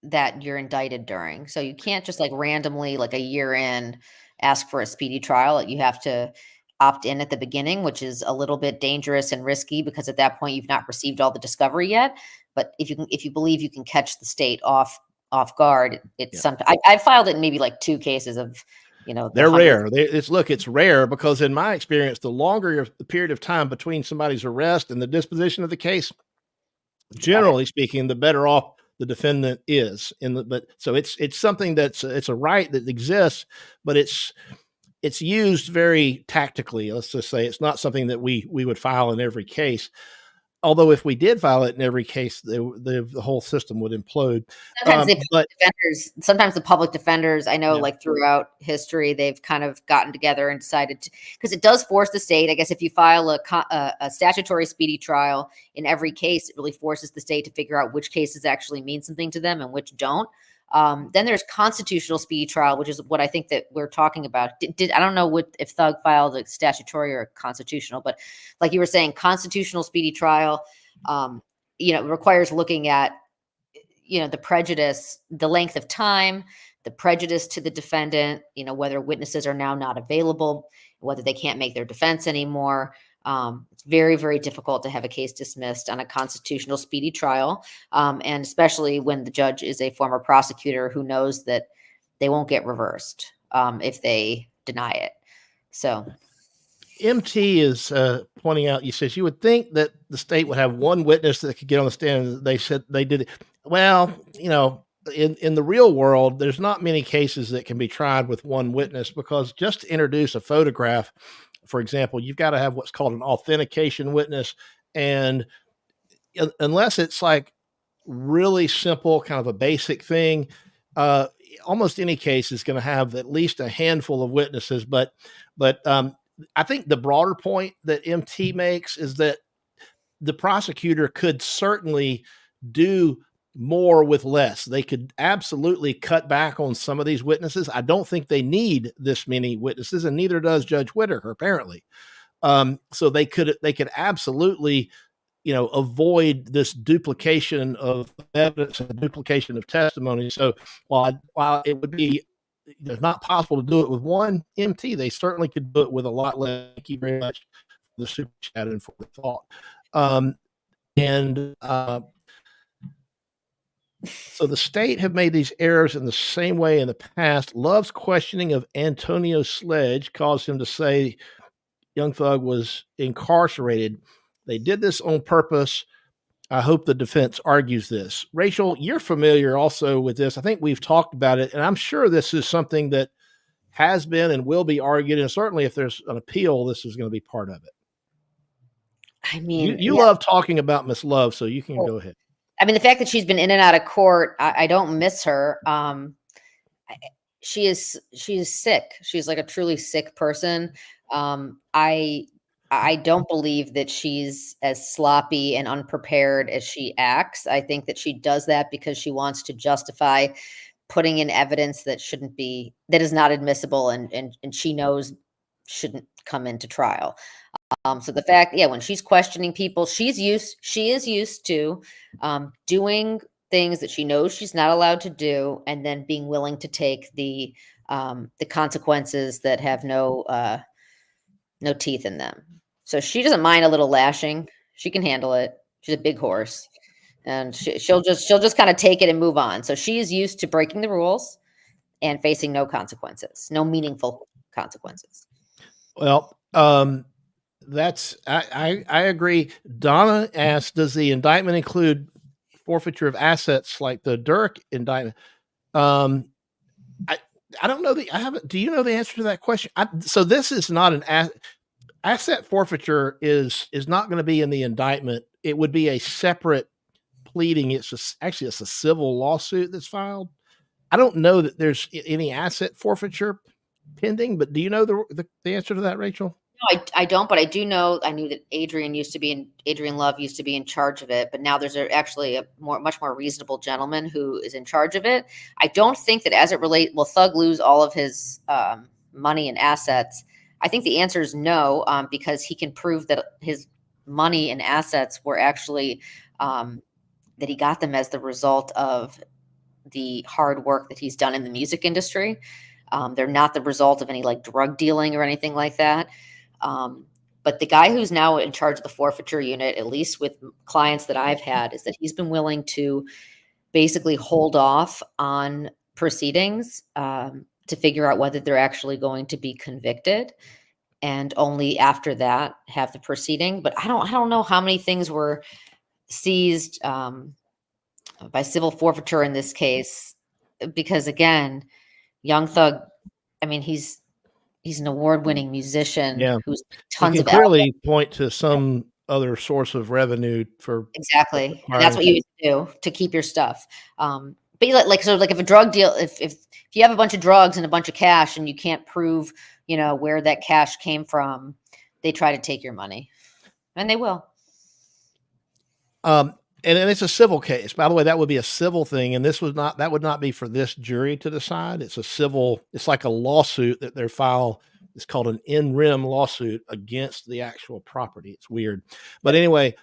that you're indicted during. So you can't just like randomly, like a year in, ask for a speedy trial. You have to opt in at the beginning, which is a little bit dangerous and risky because at that point you've not received all the discovery yet. But if you believe you can catch the state off guard, it's sometimes I filed it in maybe like 2 cases of. They're rare. It's rare because in my experience, the longer the period of time between somebody's arrest and the disposition of the case, generally speaking, the better off the defendant is. So it's something it's a right that exists, but it's used very tactically. Let's just say it's not something that we would file in every case. Although if we did file it in every case, the whole system would implode. Sometimes the public defenders, I know, like throughout history, they've kind of gotten together and decided to, because it does force the state. I guess if you file a statutory speedy trial in every case, it really forces the state to figure out which cases actually mean something to them and which don't. Then there's constitutional speedy trial, which is what I think that we're talking about. I don't know if Thug filed a statutory or a constitutional, but like you were saying, constitutional speedy trial, requires looking at, the prejudice, the length of time, the prejudice to the defendant, whether witnesses are now not available, whether they can't make their defense anymore. It's very, very difficult to have a case dismissed on a constitutional speedy trial. And especially when the judge is a former prosecutor who knows that they won't get reversed if they deny it. So MT is pointing out, you says you would think that the state would have 1 witness that could get on the stand. And they said they did it. Well, in the real world, there's not many cases that can be tried with 1 witness because just to introduce a photograph, for example, you've got to have what's called an authentication witness. And unless it's like really simple, kind of a basic thing, almost any case is going to have at least a handful of witnesses. But I think the broader point that MT makes is that the prosecutor could certainly do more with less. They could absolutely cut back on some of these witnesses. I don't think they need this many witnesses, and neither does Judge Whitaker, apparently. So they could absolutely, avoid this duplication of evidence and duplication of testimony. So while it would be not possible to do it with 1 MT, they certainly could do it with a lot less. Thank you very much for the super chat and for the thought. So the state have made these errors in the same way in the past. Love's questioning of Antonio Sledge caused him to say Young Thug was incarcerated. They did this on purpose. I hope the defense argues this. Rachel, you're familiar also with this. I think we've talked about it, and I'm sure this is something that has been and will be argued. And certainly if there's an appeal, this is going to be part of it. I mean, you love talking about Miss Love, so you can go ahead. I mean, the fact that she's been in and out of court, I don't miss her. She is sick. She's like a truly sick person. I don't believe that she's as sloppy and unprepared as she acts. I think that she does that because she wants to justify putting in evidence that is not admissible and she knows shouldn't come into trial. So the fact, when she's questioning people, she is used to doing things that she knows she's not allowed to do, and then being willing to take the consequences that have no teeth in them. So she doesn't mind a little lashing. She can handle it. She's a big horse, and she'll just kind of take it and move on. So she is used to breaking the rules and facing no consequences, no meaningful consequences. Well, I agree. Donna asked, does the indictment include forfeiture of assets like the Dirk indictment? I don't know I haven't, do you know the answer to that question? So this is not an asset forfeiture is not going to be in the indictment. It would be a separate pleading. Actually, it's a civil lawsuit that's filed. I don't know that there's any asset forfeiture pending, but do you know the answer to that, Rachel? No, I don't, but I do know. I knew that Adrian Love used to be in charge of it, but now there's actually a much more reasonable gentleman who is in charge of it. I don't think that as it relates, will Thug lose all of his money and assets? I think the answer is no, because he can prove that his money and assets were actually that he got them as the result of the hard work that he's done in the music industry. They're not the result of any like drug dealing or anything like that. But the guy who's now in charge of the forfeiture unit, at least with clients that I've had, is that he's been willing to basically hold off on proceedings to figure out whether they're actually going to be convicted, and only after that have the proceeding. But I don't know how many things were seized by civil forfeiture in this case, because again, Young Thug, I mean, he's an award-winning musician who's you can clearly point to some other source of revenue for exactly. And that's what you used to do to keep your stuff. But like if a drug deal, if you have a bunch of drugs and a bunch of cash and you can't prove, where that cash came from, they try to take your money, and they will. And it's a civil case. By the way, that would be a civil thing, and that would not be for this jury to decide. It's a civil. It's like a lawsuit that they file. It's called an in rem lawsuit against the actual property. It's weird, but anyway.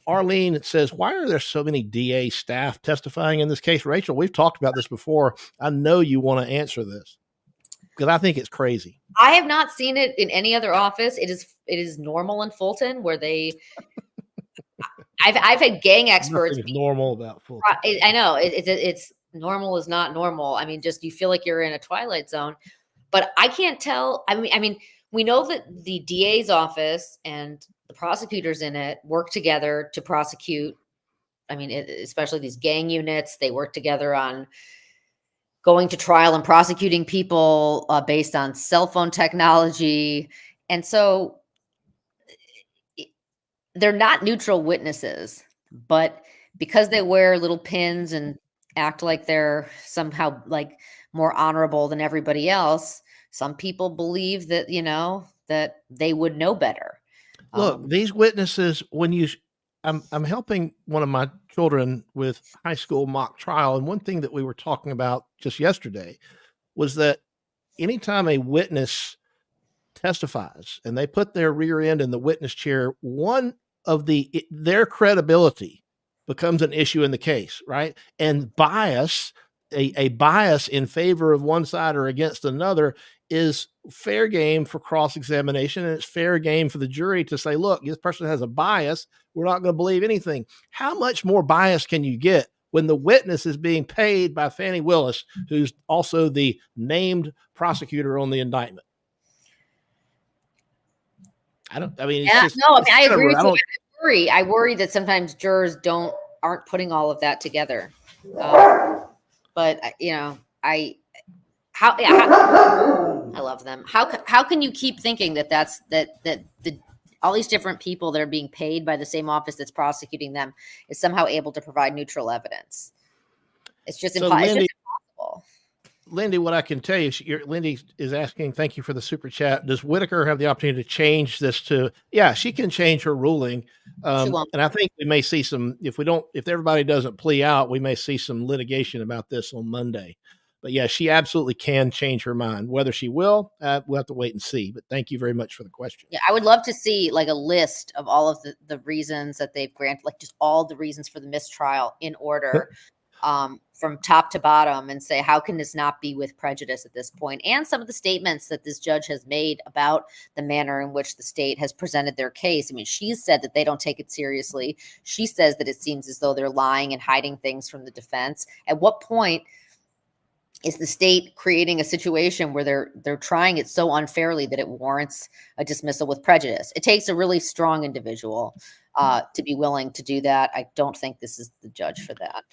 Arlene says, why are there so many DA staff testifying in this case? Rachel, we've talked about this before. I know you want to answer this because I think it's crazy. I have not seen it in any other office. It is normal in Fulton where I've had gang experts. Nothing's normal about Fulton. I know it's normal is not normal. I mean, just you feel like you're in a twilight zone, but I can't tell. I mean, we know that the DA's office and the prosecutors in it work together to prosecute. I mean, especially these gang units, they work together on going to trial and prosecuting people based on cell phone technology. And so they're not neutral witnesses, but because they wear little pins and act like they're somehow like more honorable than everybody else, some people believe that, that they would know better. Look, these witnesses, I'm helping one of my children with high school mock trial. And one thing that we were talking about just yesterday was that anytime a witness testifies and they put their rear end in the witness chair, one of their credibility becomes an issue in the case, right? And bias, a bias in favor of one side or against another is fair game for cross-examination, and it's fair game for the jury to say, look, this person has a bias. We're not going to believe anything. How much more bias can you get when the witness is being paid by Fani Willis, who's also the named prosecutor on the indictment? I agree with you. I worry that sometimes jurors aren't putting all of that together. But I love them. How can you keep thinking that all these different people that are being paid by the same office that's prosecuting them is somehow able to provide neutral evidence? It's just impossible. Lindy, what I can tell you, Lindy is asking, thank you for the super chat. Does Whitaker have the opportunity to change this to, she can change her ruling. And I think we may see if everybody doesn't plea out, we may see some litigation about this on Monday. But she absolutely can change her mind. Whether she will, we'll have to wait and see. But thank you very much for the question. Yeah, I would love to see like a list of all of the reasons that they've granted, like just all the reasons for the mistrial in order. From top to bottom, and say, how can this not be with prejudice at this point? And some of the statements that this judge has made about the manner in which the state has presented their case. I mean, she's said that they don't take it seriously. She says that it seems as though they're lying and hiding things from the defense. At what point is the state creating a situation where they're trying it so unfairly that it warrants a dismissal with prejudice. It takes a really strong individual to be willing to do that. I don't think this is the judge for that.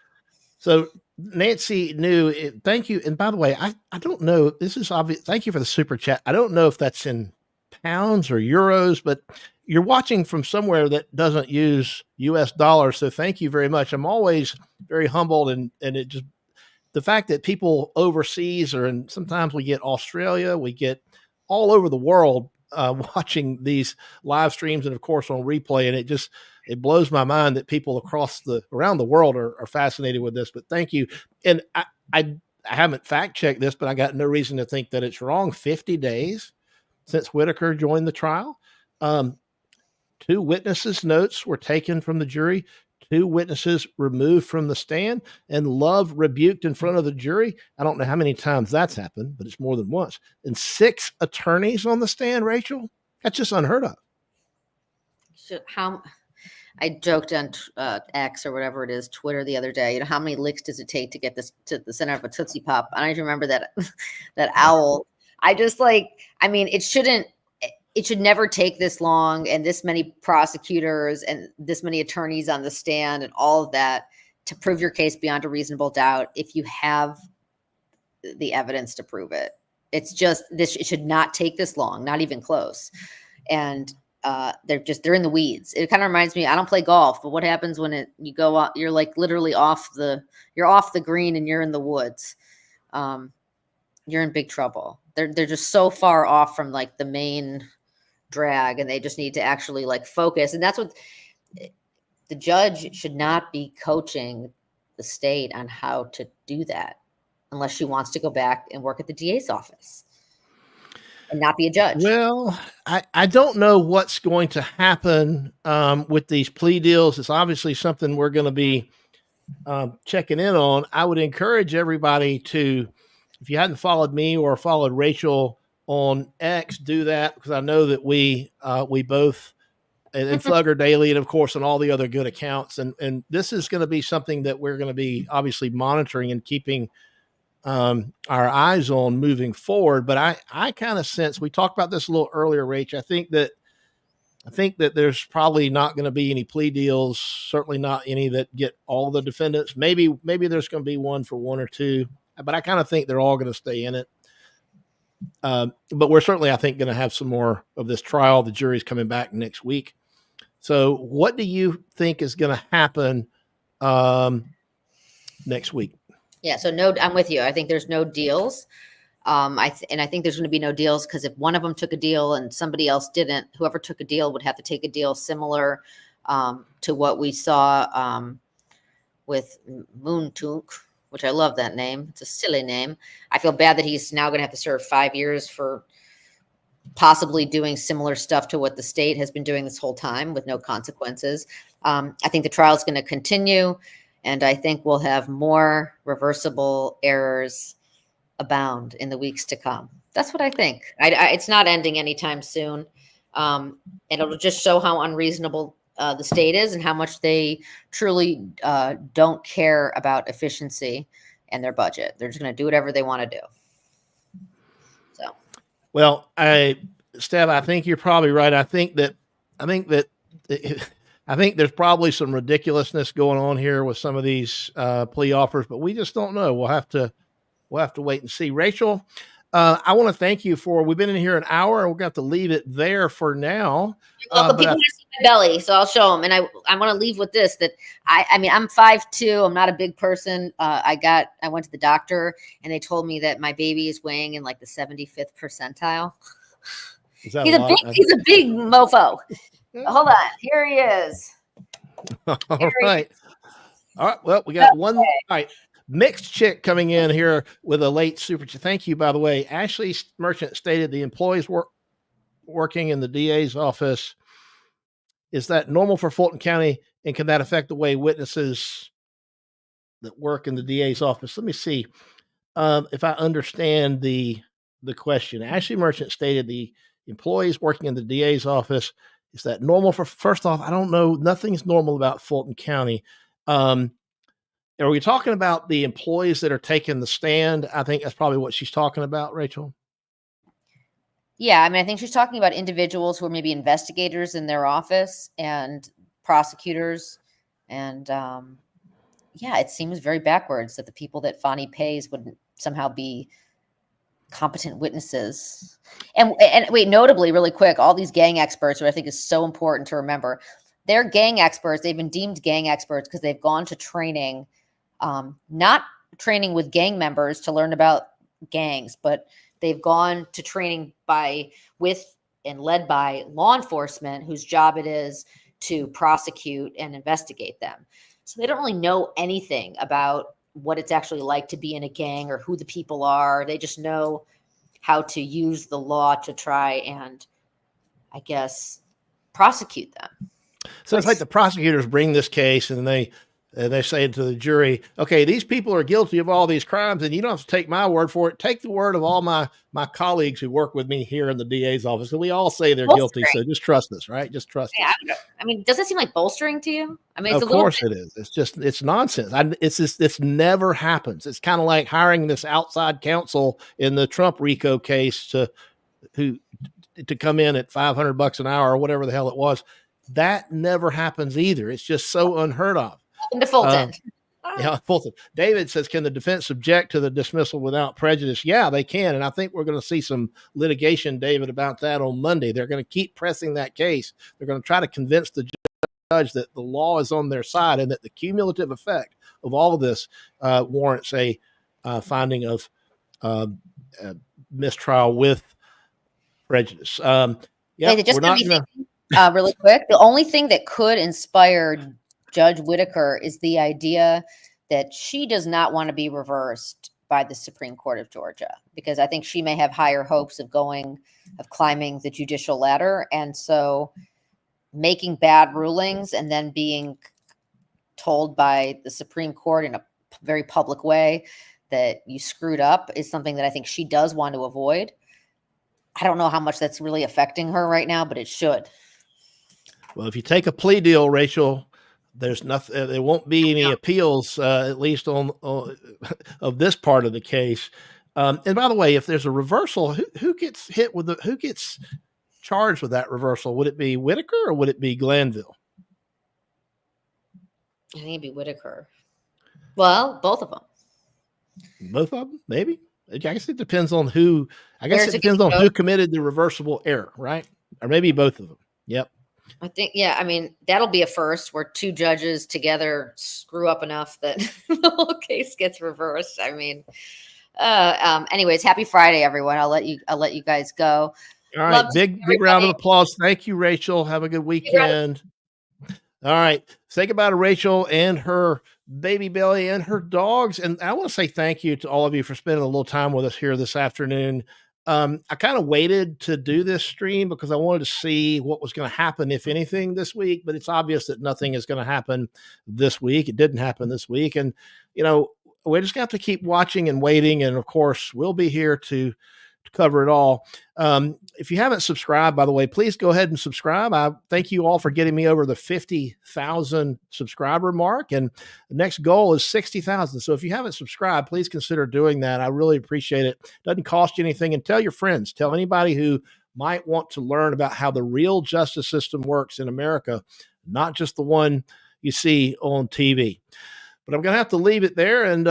So Nancy knew it. Thank you. And by the way, I don't know, this is obvious. Thank you for the super chat. I don't know if that's in pounds or euros, but you're watching from somewhere that doesn't use US dollars. So thank you very much. I'm always very humbled, and it just, the fact that people overseas, and sometimes we get Australia, we get all over the world watching these live streams, and of course on replay. And it blows my mind that people around the world are fascinated with this. But thank you. And I haven't fact checked this, but I got no reason to think that it's wrong. 50 days since Whitaker joined the trial. 2 witnesses' notes were taken from the jury. 2 witnesses removed from the stand, and Love rebuked in front of the jury. I don't know how many times that's happened, but it's more than once. And 6 attorneys on the stand, Rachel. That's just unheard of. I joked on X or whatever it is, Twitter, the other day. How many licks does it take to get this to the center of a Tootsie Pop? I don't even remember that owl. It should never take this long, and this many prosecutors and this many attorneys on the stand and all of that to prove your case beyond a reasonable doubt if you have the evidence to prove it. It should not take this long, not even close. And they're in the weeds. It kind of reminds me, I don't play golf, but what happens when you go out, you're like literally off the green and you're in the woods. You're in big trouble. They're just so far off from like the main drag, and they just need to actually like focus. And that's what the judge should not be coaching the state on how to do that unless she wants to go back and work at the DA's office and not be a judge. Well, I don't know what's going to happen with these plea deals. It's obviously something we're going to be checking in on. I would encourage everybody to, if you hadn't followed me or followed Rachel on X, do that, because I know that we both, and Flugger Daily, and of course on all the other good accounts. And this is going to be something that we're going to be obviously monitoring and keeping our eyes on moving forward. But I kind of sense, we talked about this a little earlier, Rach. I think that there's probably not going to be any plea deals, certainly not any that get all the defendants. Maybe there's going to be one for 1 or 2, but I kind of think they're all going to stay in it. But we're certainly, I think, going to have some more of this trial. The jury's coming back next week. So what do you think is going to happen next week? Yeah, so no, I'm with you. I think there's no deals. I think there's going to be no deals because if one of them took a deal and somebody else didn't, whoever took a deal would have to take a deal similar to what we saw with Moontook, which I love that name. It's a silly name. I feel bad that he's now going to have to serve 5 years for possibly doing similar stuff to what the state has been doing this whole time with no consequences. I think the trial is going to continue, and I think we'll have more reversible errors abound in the weeks to come. That's what I think. It's not ending anytime soon. And it'll just show how unreasonable the state is and how much they truly don't care about efficiency and their budget. They're just going to do whatever they want to do. So, well, Steph, I think you're probably right. I think there's probably some ridiculousness going on here with some of these plea offers, but we just don't know. We'll have to wait and see. Rachel, I want to thank you we've been in here an hour, and we're going to have to leave it there for now. People want to see my belly, so I'll show them. And I want to leave with this, that I mean, I'm 5'2". I'm not a big person. I went to the doctor, and they told me that my baby is weighing in like the 75th percentile. He's a big mofo. Hold on. Here he is. All right. Well, we got one. All right. Mixed chick coming in here with a late super chat. Thank you, by the way. Ashley Merchant stated the employees working in the DA's office. Is that normal for Fulton County? And can that affect the way witnesses that work in the DA's office? Let me see if I understand the question. Ashley Merchant stated the employees working in the DA's office. Is that normal first off? I don't know. Nothing's normal about Fulton County. are we talking about the employees that are taking the stand? I think that's probably what she's talking about, Rachel. Yeah, I mean, I think she's talking about individuals who are maybe investigators in their office and prosecutors. And yeah, it seems very backwards that the people that Fani pays would somehow be competent witnesses. And wait, notably, really quick, all these gang experts, which I think is so important to remember, they're gang experts. They've been deemed gang experts because they've gone to training, not training with gang members to learn about gangs, but they've gone to training with and led by law enforcement whose job it is to prosecute and investigate them. So they don't really know anything about what it's actually like to be in a gang or who the people are. They just know how to use the law to try and, I guess, prosecute them. So it's like the prosecutors bring this case and they say to the jury, okay, these people are guilty of all these crimes and you don't have to take my word for it. Take the word of all my colleagues who work with me here in the DA's office. And we all say they're guilty. So just trust us, right? Just trust us. I mean, does it seem like bolstering to you? I mean, it's of course it is. It's nonsense. This never happens. It's kind of like hiring this outside counsel in the Trump RICO case to come in at $500 an hour or whatever the hell it was. That never happens either. It's just so unheard of. Fulton. Yeah, Fulton. David says, can the defense object to the dismissal without prejudice? Yeah, they can. And I think we're going to see some litigation, David, about that on Monday. They're going to keep pressing that case. They're going to try to convince the judge that the law is on their side and that the cumulative effect of all of this warrants a finding of mistrial with prejudice. We're not going to really quick. The only thing that could inspire Judge Whitaker is the idea that she does not want to be reversed by the Supreme Court of Georgia, because I think she may have higher hopes of climbing the judicial ladder. And so making bad rulings and then being told by the Supreme Court in a very public way that you screwed up is something that I think she does want to avoid. I don't know how much that's really affecting her right now, but it should. Well, if you take a plea deal, Rachel, there's nothing. There won't be any appeals, at least on of this part of the case. And by the way, if there's a reversal, who gets hit with who gets charged with that reversal? Would it be Whitaker or would it be Glanville? I think it'd be Whitaker. Well, both of them. Both of them, maybe. I guess it depends on who. I guess it depends on who committed the reversible error, right? Or maybe both of them. Yep. I think, yeah, I mean, that'll be a first where two judges together screw up enough that the whole case gets reversed. I mean, anyways, happy Friday, everyone. I'll let you guys go. All right. Big round of applause. Thank you, Rachel. Have a good weekend. All right. Say goodbye to Rachel and her baby belly and her dogs. And I want to say thank you to all of you for spending a little time with us here this afternoon. I kind of waited to do this stream because I wanted to see what was going to happen, if anything, this week, but it's obvious that nothing is going to happen this week. It didn't happen this week. And, we're just going to have to keep watching and waiting. And of course, we'll be here to cover it all. If you haven't subscribed, by the way, please go ahead and subscribe. I thank you all for getting me over the 50,000 subscriber mark. And the next goal is 60,000. So if you haven't subscribed, please consider doing that. I really appreciate it. Doesn't cost you anything. And tell your friends, tell anybody who might want to learn about how the real justice system works in America, not just the one you see on TV. But I'm going to have to leave it there. And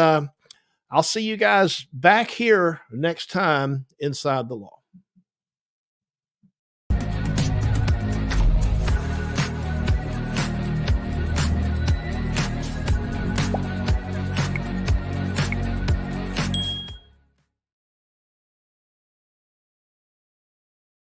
I'll see you guys back here next time inside the law.